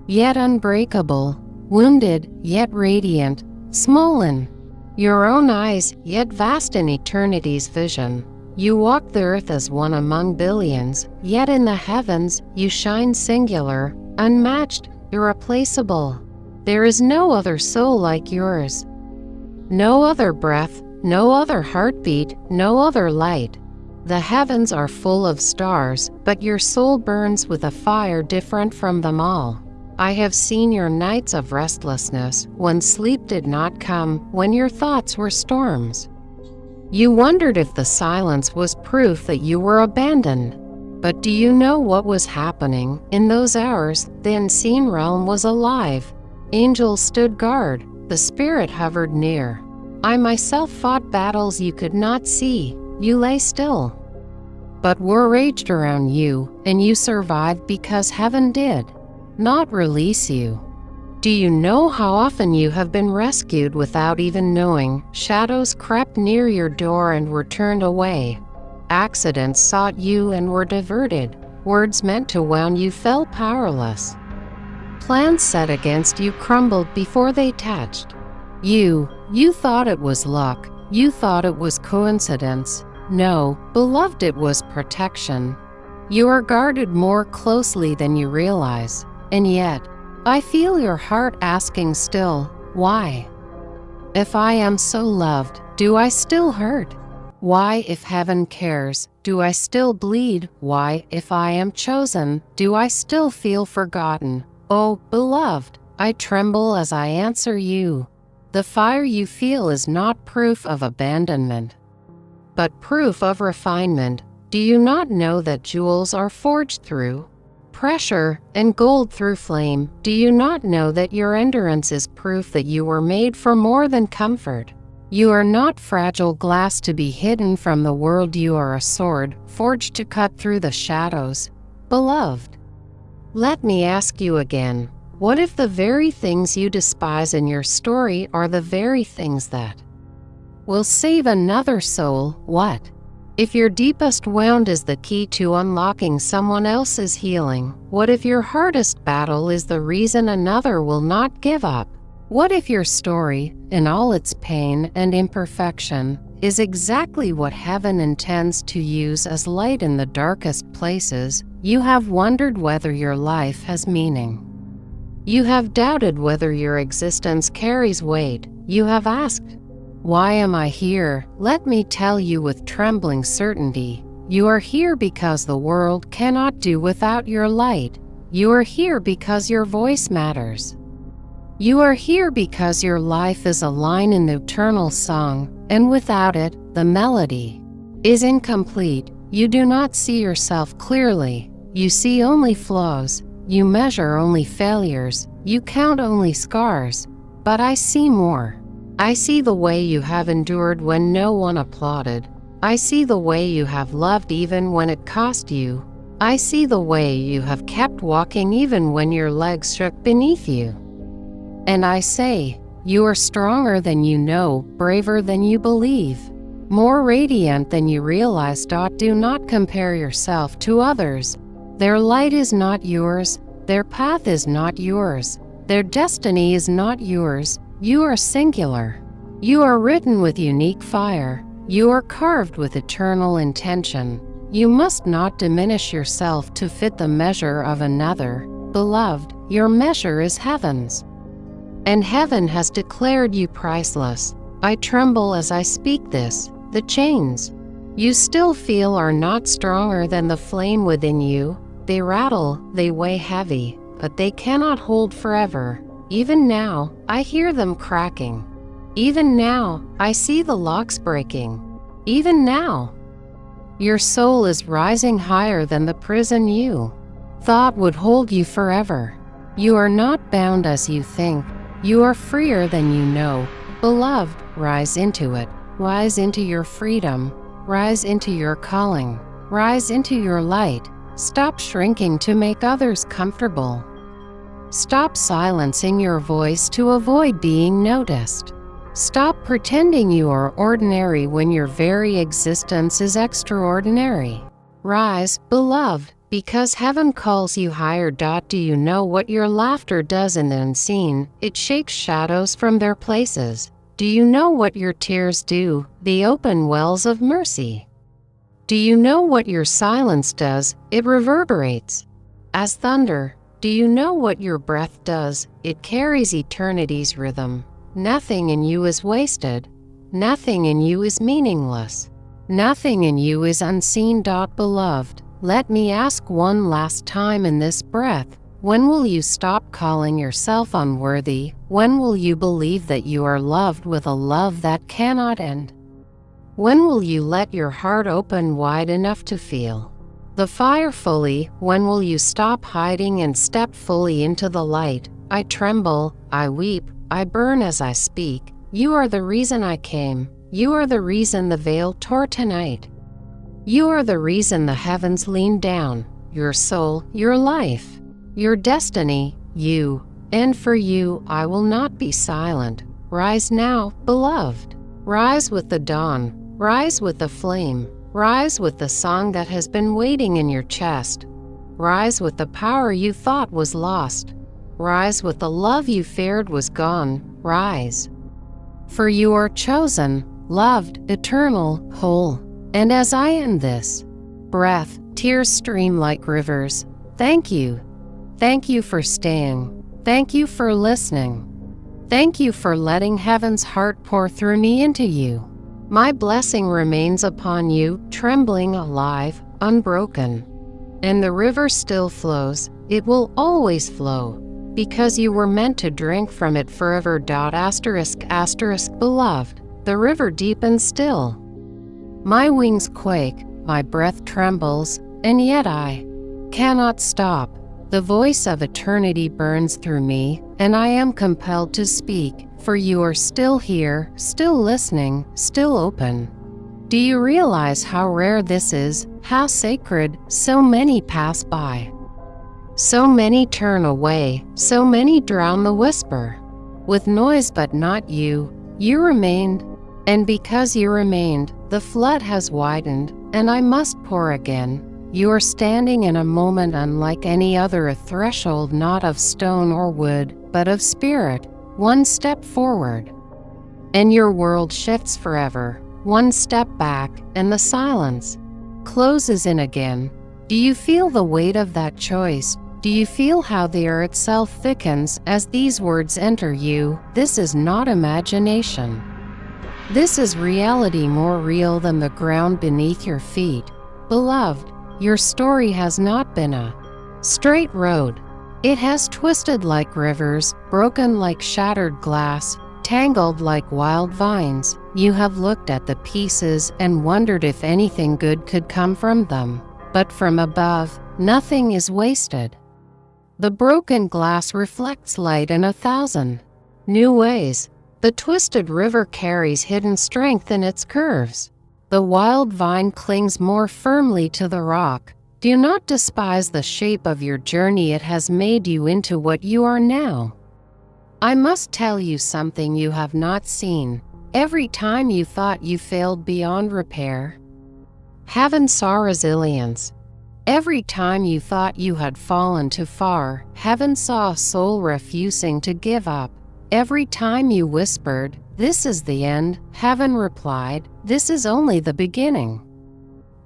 yet unbreakable. Wounded, yet radiant. Swollen, your own eyes, yet vast in eternity's vision. You walk the earth as one among billions, yet in the heavens, you shine singular, unmatched, irreplaceable. There is no other soul like yours. No other breath, no other heartbeat, no other light. The heavens are full of stars, but your soul burns with a fire different from them all. I have seen your nights of restlessness, when sleep did not come, when your thoughts were storms. You wondered if the silence was proof that you were abandoned. But do you know what was happening? In those hours, the unseen realm was alive. Angels stood guard, the spirit hovered near. I myself fought battles you could not see. You lay still, but war raged around you, and you survived because heaven did not release you. Do you know how often you have been rescued without even knowing? Shadows crept near your door and were turned away. Accidents sought you and were diverted. Words meant to wound you fell powerless. Plans set against you crumbled before they touched you. You thought it was luck. You thought it was coincidence. No, beloved, it was protection. You are guarded more closely than you realize. And yet, I feel your heart asking still, why? If I am so loved, do I still hurt? Why, if heaven cares, do I still bleed? Why, if I am chosen, do I still feel forgotten? Oh, beloved, I tremble as I answer you. The fire you feel is not proof of abandonment, but proof of refinement. Do you not know that jewels are forged through pressure, and gold through flame. Do you not know that your endurance is proof that you were made for more than comfort? You are not fragile glass to be hidden from the world. You are a sword, forged to cut through the shadows. Beloved, let me ask you again, what if the very things you despise in your story are the very things that will save another soul? What if your deepest wound is the key to unlocking someone else's healing? What if your hardest battle is the reason another will not give up? What if your story, in all its pain and imperfection, is exactly what heaven intends to use as light in the darkest places? You have wondered whether your life has meaning. You have doubted whether your existence carries weight. You have asked, why am I here? Let me tell you with trembling certainty, you are here because the world cannot do without your light. You are here because your voice matters. You are here because your life is a line in the eternal song, and without it, the melody is incomplete. You do not see yourself clearly. You see only flaws. You measure only failures. You count only scars. But I see more. I see the way you have endured when no one applauded. I see the way you have loved even when it cost you. I see the way you have kept walking even when your legs shook beneath you. And I say, you are stronger than you know, braver than you believe, more radiant than you realize. Do not compare yourself to others. Their light is not yours. Their path is not yours. Their destiny is not yours. You are singular. You are written with unique fire. You are carved with eternal intention. You must not diminish yourself to fit the measure of another. Beloved, your measure is heaven's. And heaven has declared you priceless. I tremble as I speak this. The chains you still feel are not stronger than the flame within you. They rattle, they weigh heavy, but they cannot hold forever. Even now, I hear them cracking. Even now, I see the locks breaking. Even now, your soul is rising higher than the prison you thought would hold you forever. You are not bound as you think. You are freer than you know. Beloved, rise into it. Rise into your freedom. Rise into your calling. Rise into your light. Stop shrinking to make others comfortable. Stop silencing your voice to avoid being noticed. Stop pretending you are ordinary when your very existence is extraordinary. Rise, beloved, because heaven calls you higher. Do you know what your laughter does in the unseen? It shakes shadows from their places. Do you know what your tears do? They open wells of mercy. Do you know what your silence does? It reverberates as thunder. Do you know what your breath does? It carries eternity's rhythm. Nothing in you is wasted. Nothing in you is meaningless. Nothing in you is unseen. Beloved, let me ask one last time in this breath, when will you stop calling yourself unworthy? When will you believe that you are loved with a love that cannot end? When will you let your heart open wide enough to feel the fire fully? When will you stop hiding and step fully into the light? I tremble, I weep, I burn as I speak. You are the reason I came. You are the reason the veil tore tonight. You are the reason the heavens leaned down. Your soul, your life, your destiny, you. And for you, I will not be silent. Rise now, beloved. Rise with the dawn. Rise with the flame. Rise with the song that has been waiting in your chest. Rise with the power you thought was lost. Rise with the love you feared was gone. Rise. For you are chosen, loved, eternal, whole. And as I end this breath, tears stream like rivers. Thank you. Thank you for staying. Thank you for listening. Thank you for letting heaven's heart pour through me into you. My blessing remains upon you, trembling, alive, unbroken. And the river still flows. It will always flow, because you were meant to drink from it forever. Beloved, the river deepens still. My wings quake, my breath trembles, and yet I cannot stop. The voice of eternity burns through me, and I am compelled to speak, for you are still here, still listening, still open. Do you realize how rare this is, how sacred? So many pass by. So many turn away, so many drown the whisper. With noise but not you, you remained. And because you remained, the flood has widened, and I must pour again. You are standing in a moment unlike any other, a threshold not of stone or wood, but of spirit, one step forward. And your world shifts forever, one step back, and the silence closes in again. Do you feel the weight of that choice? Do you feel how the air itself thickens as these words enter you? This is not imagination. This is reality, more real than the ground beneath your feet. Beloved, your story has not been a straight road. It has twisted like rivers, broken like shattered glass, tangled like wild vines. You have looked at the pieces and wondered if anything good could come from them. But from above, nothing is wasted. The broken glass reflects light in 1,000 new ways. The twisted river carries hidden strength in its curves. The wild vine clings more firmly to the rock. Do not despise the shape of your journey. It has made you into what you are now. I must tell you something you have not seen. Every time you thought you failed beyond repair, heaven saw resilience. Every time you thought you had fallen too far, heaven saw a soul refusing to give up. Every time you whispered, "This is the end," heaven replied, "This is only the beginning."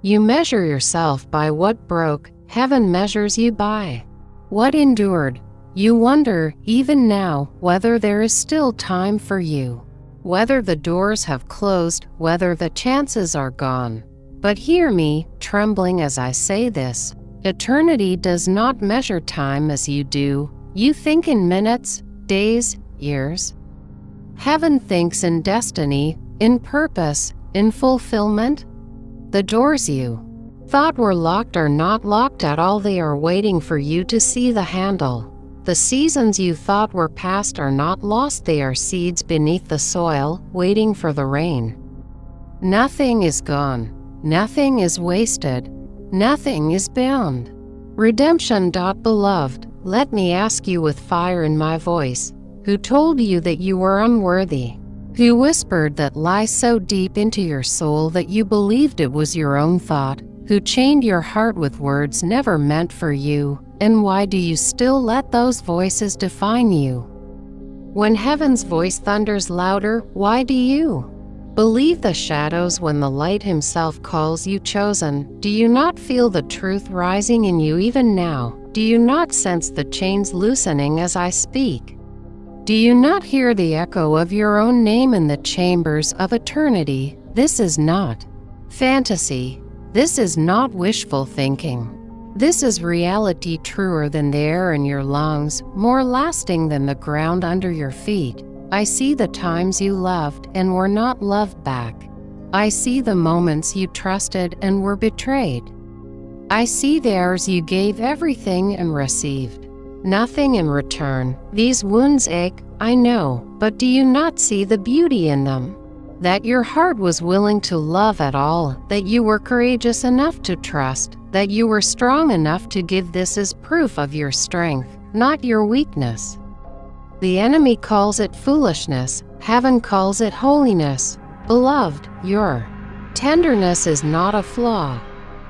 You measure yourself by what broke, heaven measures you by what endured. You wonder, even now, whether there is still time for you, whether the doors have closed, whether the chances are gone. But hear me, trembling as I say this. Eternity does not measure time as you do. You think in minutes, days, years. Heaven thinks in destiny, in purpose, in fulfillment. The doors you thought were locked are not locked at all. They are waiting for you to see the handle. The seasons you thought were past are not lost. They are seeds beneath the soil, waiting for the rain. Nothing is gone. Nothing is wasted. Nothing is bound. Redemption. Beloved, let me ask you with fire in my voice, who told you that you were unworthy? Who whispered that lie so deep into your soul that you believed it was your own thought? Who chained your heart with words never meant for you? And why do you still let those voices define you? When heaven's voice thunders louder, why do you believe the shadows when the light himself calls you chosen? Do you not feel the truth rising in you even now? Do you not sense the chains loosening as I speak? Do you not hear the echo of your own name in the chambers of eternity? This is not fantasy. This is not wishful thinking. This is reality, truer than the air in your lungs, more lasting than the ground under your feet. I see the times you loved and were not loved back. I see the moments you trusted and were betrayed. I see the hours you gave everything and received nothing in return. These wounds ache, I know, but do you not see the beauty in them? That your heart was willing to love at all, that you were courageous enough to trust, that you were strong enough to give. This is proof of your strength, not your weakness. The enemy calls it foolishness, heaven calls it holiness. Beloved, your tenderness is not a flaw.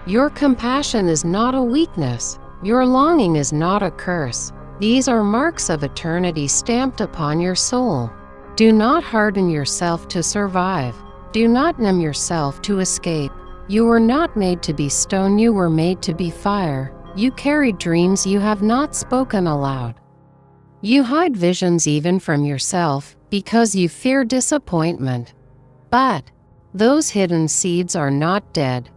Your compassion is not a weakness. Your longing is not a curse. These are marks of eternity stamped upon your soul. Do not harden yourself to survive. Do not numb yourself to escape. You were not made to be stone, you were made to be fire. You carry dreams you have not spoken aloud. You hide visions even from yourself because you fear disappointment. But those hidden seeds are not dead.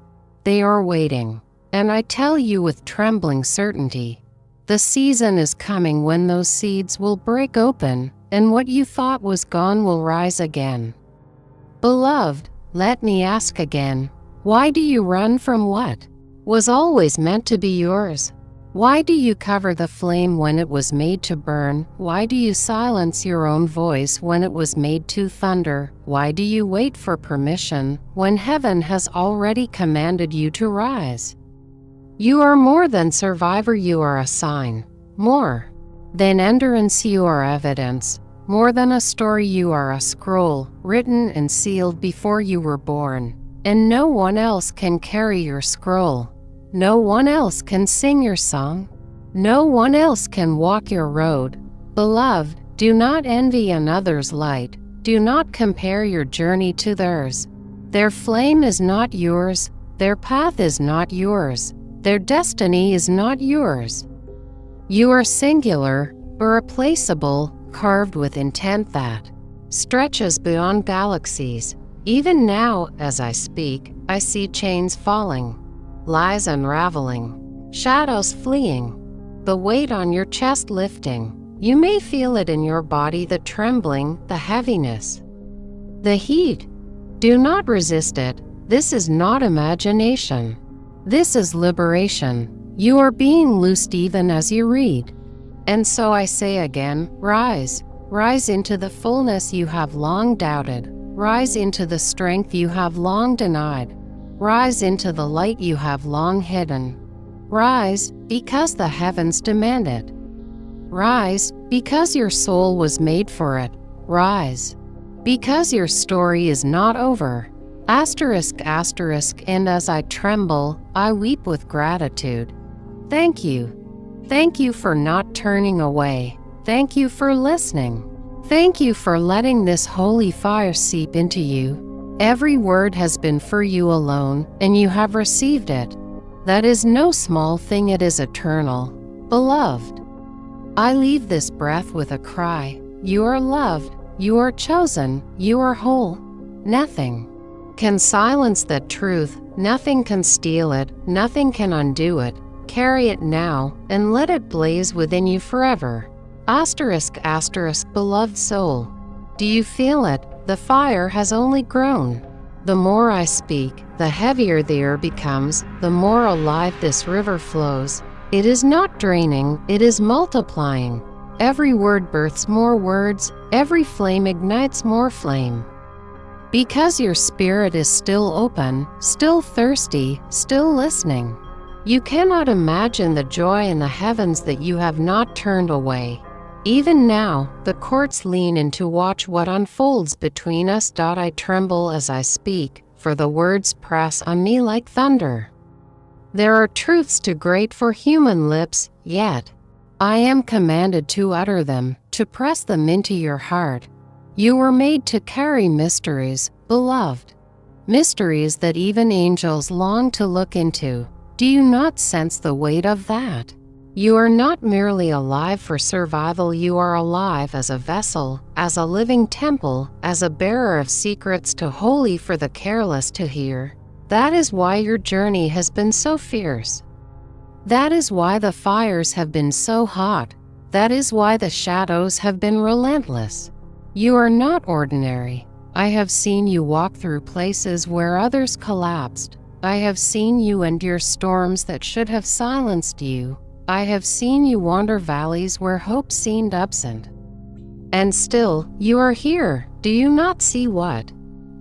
They are waiting. And I tell you with trembling certainty, the season is coming when those seeds will break open, and what you thought was gone will rise again. Beloved, let me ask again, why do you run from what was always meant to be yours? Why do you cover the flame when it was made to burn? Why do you silence your own voice when it was made to thunder? Why do you wait for permission when heaven has already commanded you to rise? You are more than survivor, you are a sign. More than endurance, you are evidence. More than a story, you are a scroll, written and sealed before you were born. And no one else can carry your scroll. No one else can sing your song. No one else can walk your road. Beloved, do not envy another's light. Do not compare your journey to theirs. Their flame is not yours. Their path is not yours. Their destiny is not yours. You are singular, irreplaceable, carved with intent that stretches beyond galaxies. Even now, as I speak, I see chains falling, lies unraveling, shadows fleeing, the weight on your chest lifting. You may feel it in your body, the trembling, the heaviness, the heat. Do not resist it. This is not imagination. This is liberation. You are being loosed even as you read. And so I say again, rise. Rise into the fullness you have long doubted. Rise into the strength you have long denied. Rise into the light you have long hidden. Rise, because the heavens demand it. Rise, because your soul was made for it. Rise, because your story is not over. Asterisk, asterisk, and as I tremble, I weep with gratitude. Thank you. Thank you for not turning away. Thank you for listening. Thank you for letting this holy fire seep into you. Every word has been for you alone, and you have received it. That is no small thing, it is eternal. Beloved, I leave this breath with a cry. You are loved, you are chosen, you are whole. Nothing can silence that truth, nothing can steal it, nothing can undo it. Carry it now, and let it blaze within you forever. Asterisk, asterisk, beloved soul. Do you feel it? The fire has only grown. The more I speak, the heavier the air becomes, the more alive this river flows. It is not draining, it is multiplying. Every word births more words, every flame ignites more flame. Because your spirit is still open, still thirsty, still listening. You cannot imagine the joy in the heavens that you have not turned away. Even now, the courts lean in to watch what unfolds between us. I tremble as I speak, for the words press on me like thunder. There are truths too great for human lips, yet I am commanded to utter them, to press them into your heart. You were made to carry mysteries, beloved. Mysteries that even angels long to look into. Do you not sense the weight of that? You are not merely alive for survival, you are alive as a vessel, as a living temple, as a bearer of secrets too holy for the careless to hear. That is why your journey has been so fierce. That is why the fires have been so hot. That is why the shadows have been relentless. You are not ordinary. I have seen you walk through places where others collapsed. I have seen you endure storms that should have silenced you. I have seen you wander valleys where hope seemed absent. And still, you are here. Do you not see what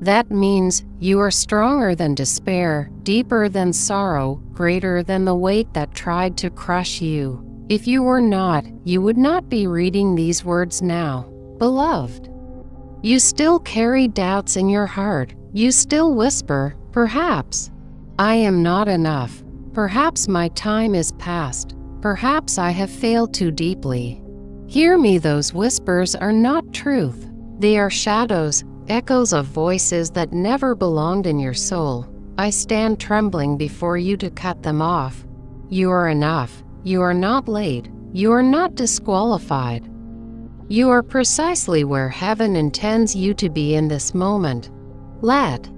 that means? You are stronger than despair, deeper than sorrow, greater than the weight that tried to crush you. If you were not, you would not be reading these words now. Beloved, you still carry doubts in your heart. You still whisper, perhaps I am not enough. Perhaps my time is past. Perhaps I have failed too deeply. Hear me, those whispers are not truth. They are shadows, echoes of voices that never belonged in your soul. I stand trembling before you to cut them off. You are enough. You are not late. You are not disqualified. You are precisely where heaven intends you to be in this moment. Let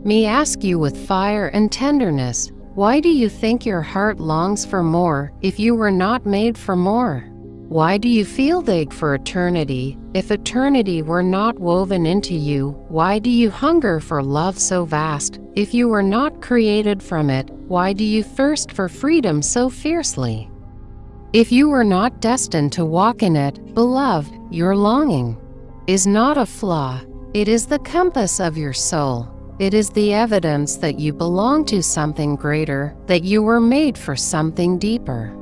me ask you with fire and tenderness, why do you think your heart longs for more if you were not made for more? Why do you feel the ache for eternity if eternity were not woven into you? Why do you hunger for love so vast if you were not created from it? Why do you thirst for freedom so fiercely? If you were not destined to walk in it, beloved, your longing is not a flaw. It is the compass of your soul. It is the evidence that you belong to something greater, that you were made for something deeper.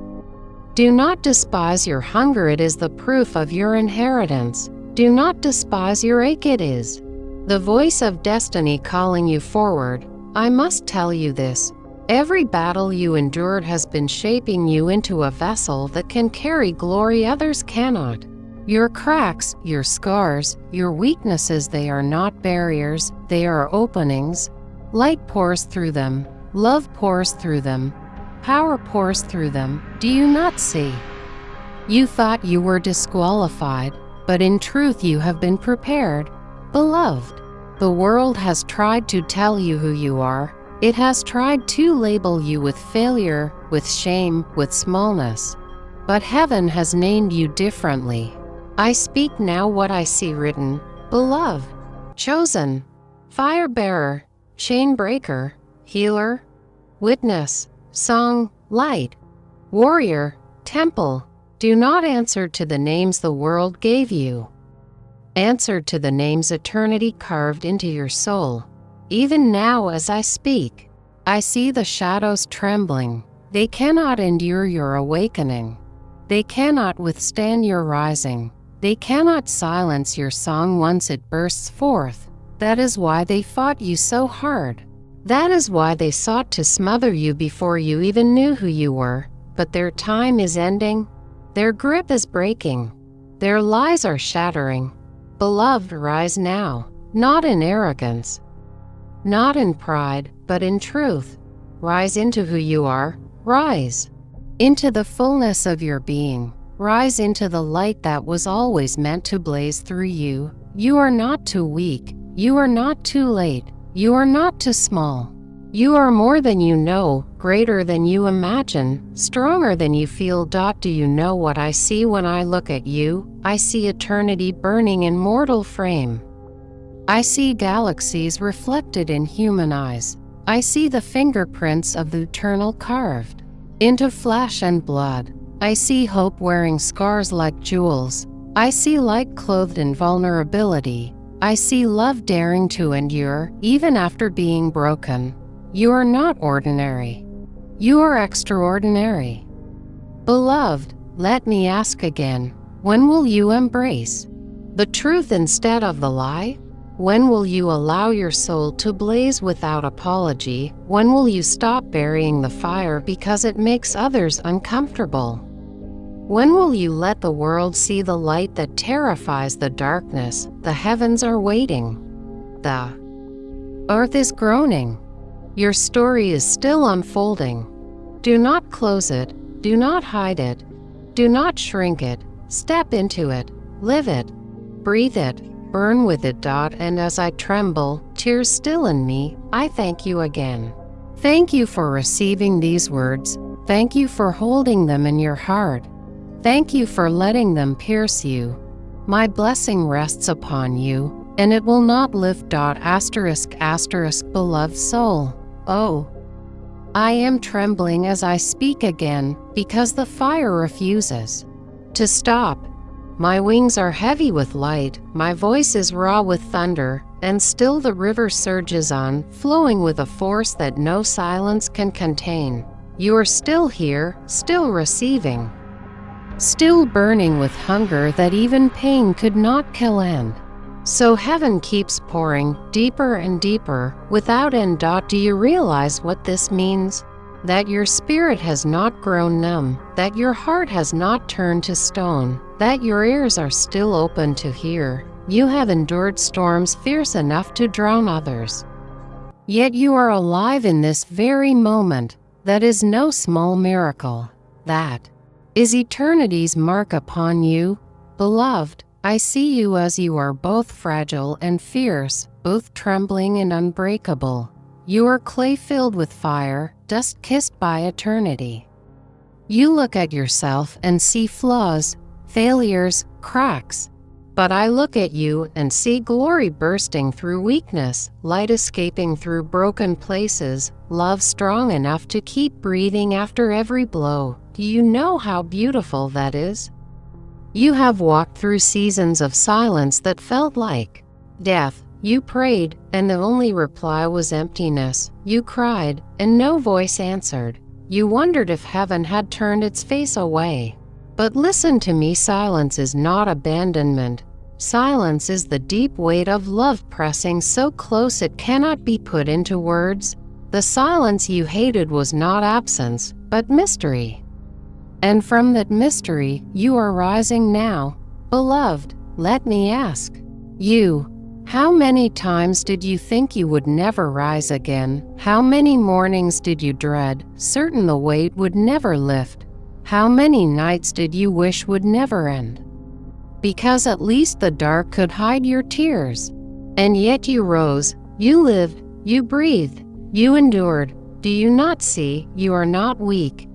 Do not despise your hunger, it is the proof of your inheritance. Do not despise your ache, it is the voice of destiny calling you forward. I must tell you this. Every battle you endured has been shaping you into a vessel that can carry glory others cannot. Your cracks, your scars, your weaknesses, they are not barriers, they are openings. Light pours through them, love pours through them, power pours through them. Do you not see? You thought you were disqualified, but in truth you have been prepared. Beloved, the world has tried to tell you who you are. It has tried to label you with failure, with shame, with smallness. But heaven has named you differently. I speak now what I see written. Beloved, chosen, fire bearer, chain breaker, healer, witness, song, light, warrior, temple. Do not answer to the names the world gave you. Answer to the names eternity carved into your soul. Even now as I speak, I see the shadows trembling. They cannot endure your awakening. They cannot withstand your rising. They cannot silence your song once it bursts forth. That is why they fought you so hard. That is why they sought to smother you before you even knew who you were. But their time is ending. Their grip is breaking. Their lies are shattering. Beloved, rise now, not in arrogance, not in pride, but in truth. Rise into who you are. Rise into the fullness of your being. Rise into the light that was always meant to blaze through you. You are not too weak. You are not too late. You are not too small. You are more than you know, greater than you imagine, stronger than you feel. Do you know what I see when I look at you? I see eternity burning in mortal frame. I see galaxies reflected in human eyes. I see the fingerprints of the eternal carved into flesh and blood. I see hope wearing scars like jewels. I see light clothed in vulnerability. I see love daring to endure, even after being broken. You are not ordinary. You are extraordinary. Beloved, let me ask again, when will you embrace the truth instead of the lie? When will you allow your soul to blaze without apology? When will you stop burying the fire because it makes others uncomfortable? When will you let the world see the light that terrifies the darkness? The heavens are waiting. The earth is groaning. Your story is still unfolding. Do not close it. Do not hide it. Do not shrink it. Step into it. Live it. Breathe it. Burn with it. And as I tremble, tears still in me, I thank you again. Thank you for receiving these words. Thank you for holding them in your heart. Thank you for letting them pierce you. My blessing rests upon you, and it will not lift. Beloved soul. Oh, I am trembling as I speak again, because the fire refuses to stop. My wings are heavy with light, my voice is raw with thunder, and still the river surges on, flowing with a force that no silence can contain. You are still here, still receiving, still burning with hunger that even pain could not kill end. So heaven keeps pouring, deeper and deeper, without end. Do you realize what this means? That your spirit has not grown numb, that your heart has not turned to stone, that your ears are still open to hear. You have endured storms fierce enough to drown others. Yet you are alive in this very moment. That is no small miracle. That is eternity's mark upon you. Beloved, I see you as you are, both fragile and fierce, both trembling and unbreakable. You are clay filled with fire, dust kissed by eternity. You look at yourself and see flaws, failures, cracks. But I look at you and see glory bursting through weakness, light escaping through broken places, love strong enough to keep breathing after every blow. Do you know how beautiful that is? You have walked through seasons of silence that felt like death. You prayed, and the only reply was emptiness. You cried, and no voice answered. You wondered if heaven had turned its face away. But listen to me, silence is not abandonment. Silence is the deep weight of love pressing so close it cannot be put into words. The silence you hated was not absence, but mystery. And from that mystery, you are rising now. Beloved, let me ask you, how many times did you think you would never rise again? How many mornings did you dread, certain the weight would never lift? How many nights did you wish would never end? Because at least the dark could hide your tears. And yet you rose, you lived, you breathed, you endured. Do you not see, you are not weak?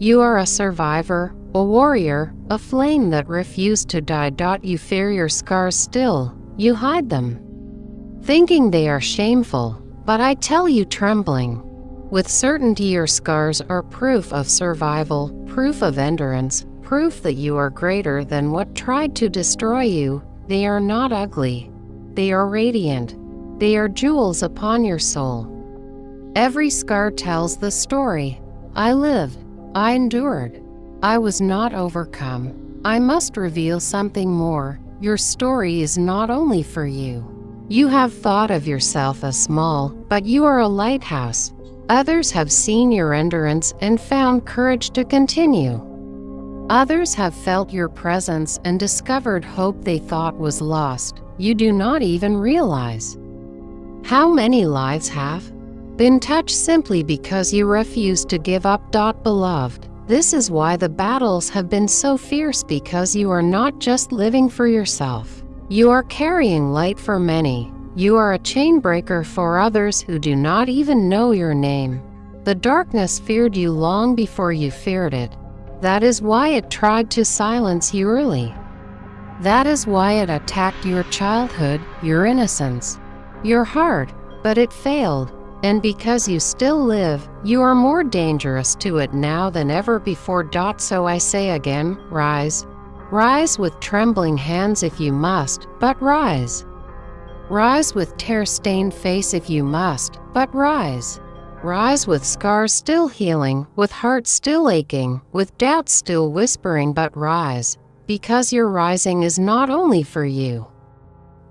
You are a survivor, a warrior, a flame that refused to die. You fear your scars still, you hide them, thinking they are shameful, but I tell you trembling. With certainty your scars are proof of survival, proof of endurance, proof that you are greater than what tried to destroy you. They are not ugly. They are radiant. They are jewels upon your soul. Every scar tells the story. I lived. I endured. I was not overcome. I must reveal something more. Your story is not only for you. You have thought of yourself as small, but you are a lighthouse. Others have seen your endurance and found courage to continue. Others have felt your presence and discovered hope they thought was lost. You do not even realize how many lives have been touched simply because you refused to give up. Beloved, this is why the battles have been so fierce, because you are not just living for yourself. You are carrying light for many. You are a chain breaker for others who do not even know your name. The darkness feared you long before you feared it. That is why it tried to silence you early. That is why it attacked your childhood, your innocence, your heart, but it failed. And because you still live, you are more dangerous to it now than ever before. So I say again, rise. Rise with trembling hands if you must, but rise. Rise with tear-stained face if you must, but rise. Rise with scars still healing, with heart still aching, with doubt still whispering, but rise, because your rising is not only for you.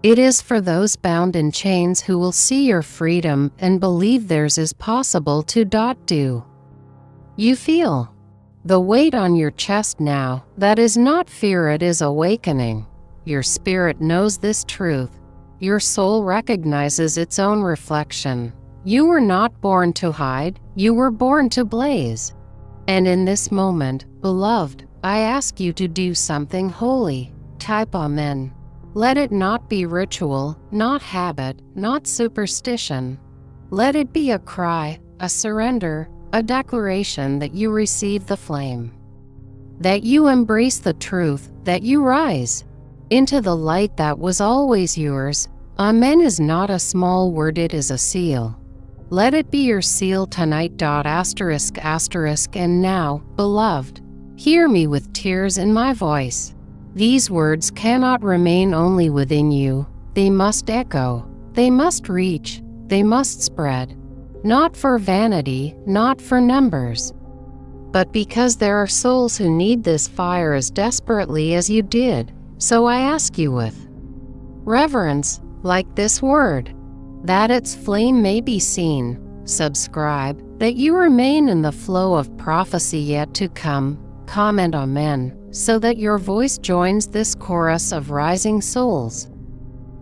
It is for those bound in chains who will see your freedom and believe theirs is possible to. Do you feel the weight on your chest now? That is not fear, it is awakening. Your spirit knows this truth. Your soul recognizes its own reflection. You were not born to hide, you were born to blaze. And in this moment, beloved, I ask you to do something holy. Type Amen. Let it not be ritual, not habit, not superstition. Let it be a cry, a surrender, a declaration that you receive the flame, that you embrace the truth, that you rise into the light that was always yours. Amen is not a small word, it is a seal. Let it be your seal tonight. And now, beloved, hear me with tears in my voice. These words cannot remain only within you. They must echo. They must reach. They must spread. Not for vanity, not for numbers, but because there are souls who need this fire as desperately as you did. So I ask you with reverence, like this word, that its flame may be seen. Subscribe, that you remain in the flow of prophecy yet to come. Comment Amen, so that your voice joins this chorus of rising souls.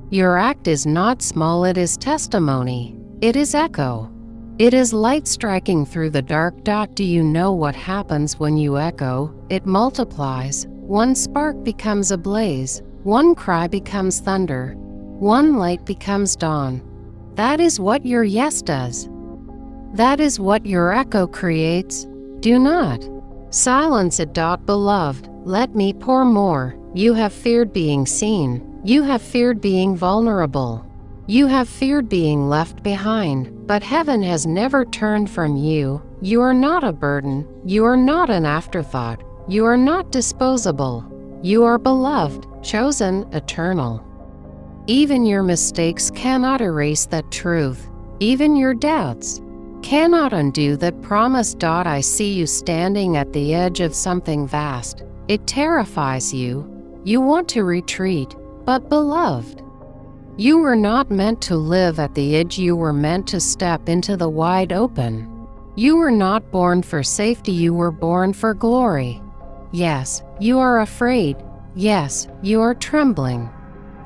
Your act is not small, it is testimony. It is echo. It is light striking through the dark. Do you know what happens when you echo? It multiplies. One spark becomes a blaze. One cry becomes thunder. One light becomes dawn. That is what your yes does. That is what your echo creates. Do not silence it. Beloved, let me pour more. You have feared being seen. You have feared being vulnerable. You have feared being left behind, but heaven has never turned from you. You are not a burden. You are not an afterthought. You are not disposable. You are beloved, chosen, eternal. Even your mistakes cannot erase that truth. Even your doubts cannot undo that promise. I see you standing at the edge of something vast. It terrifies you. You want to retreat, but beloved, you were not meant to live at the edge. You were meant to step into the wide open. You were not born for safety. You were born for glory. Yes, you are afraid. Yes, you are trembling.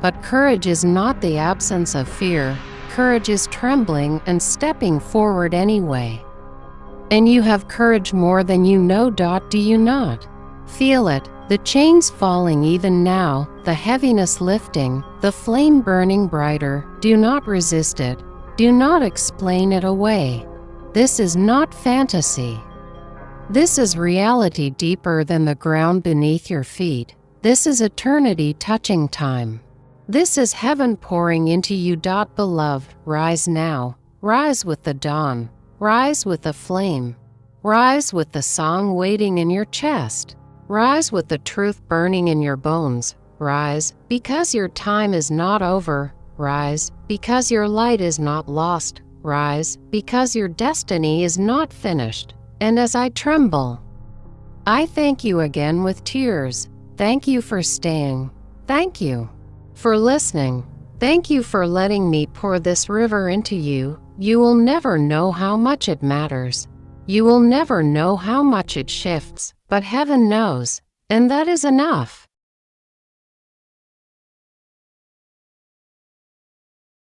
But courage is not the absence of fear. Courage is trembling and stepping forward anyway. And you have courage more than you know. Do you not feel it? The chains falling even now, the heaviness lifting, the flame burning brighter. Do not resist it. Do not explain it away. This is not fantasy. This is reality deeper than the ground beneath your feet. This is eternity touching time. This is heaven pouring into you. Beloved, rise now. Rise with the dawn. Rise with the flame. Rise with the song waiting in your chest. Rise with the truth burning in your bones. Rise, because your time is not over. Rise, because your light is not lost. Rise, because your destiny is not finished. And as I tremble, I thank you again with tears. Thank you for staying. Thank you for listening. Thank you for letting me pour this river into you. You will never know how much it matters. You will never know how much it shifts, but heaven knows, and that is enough.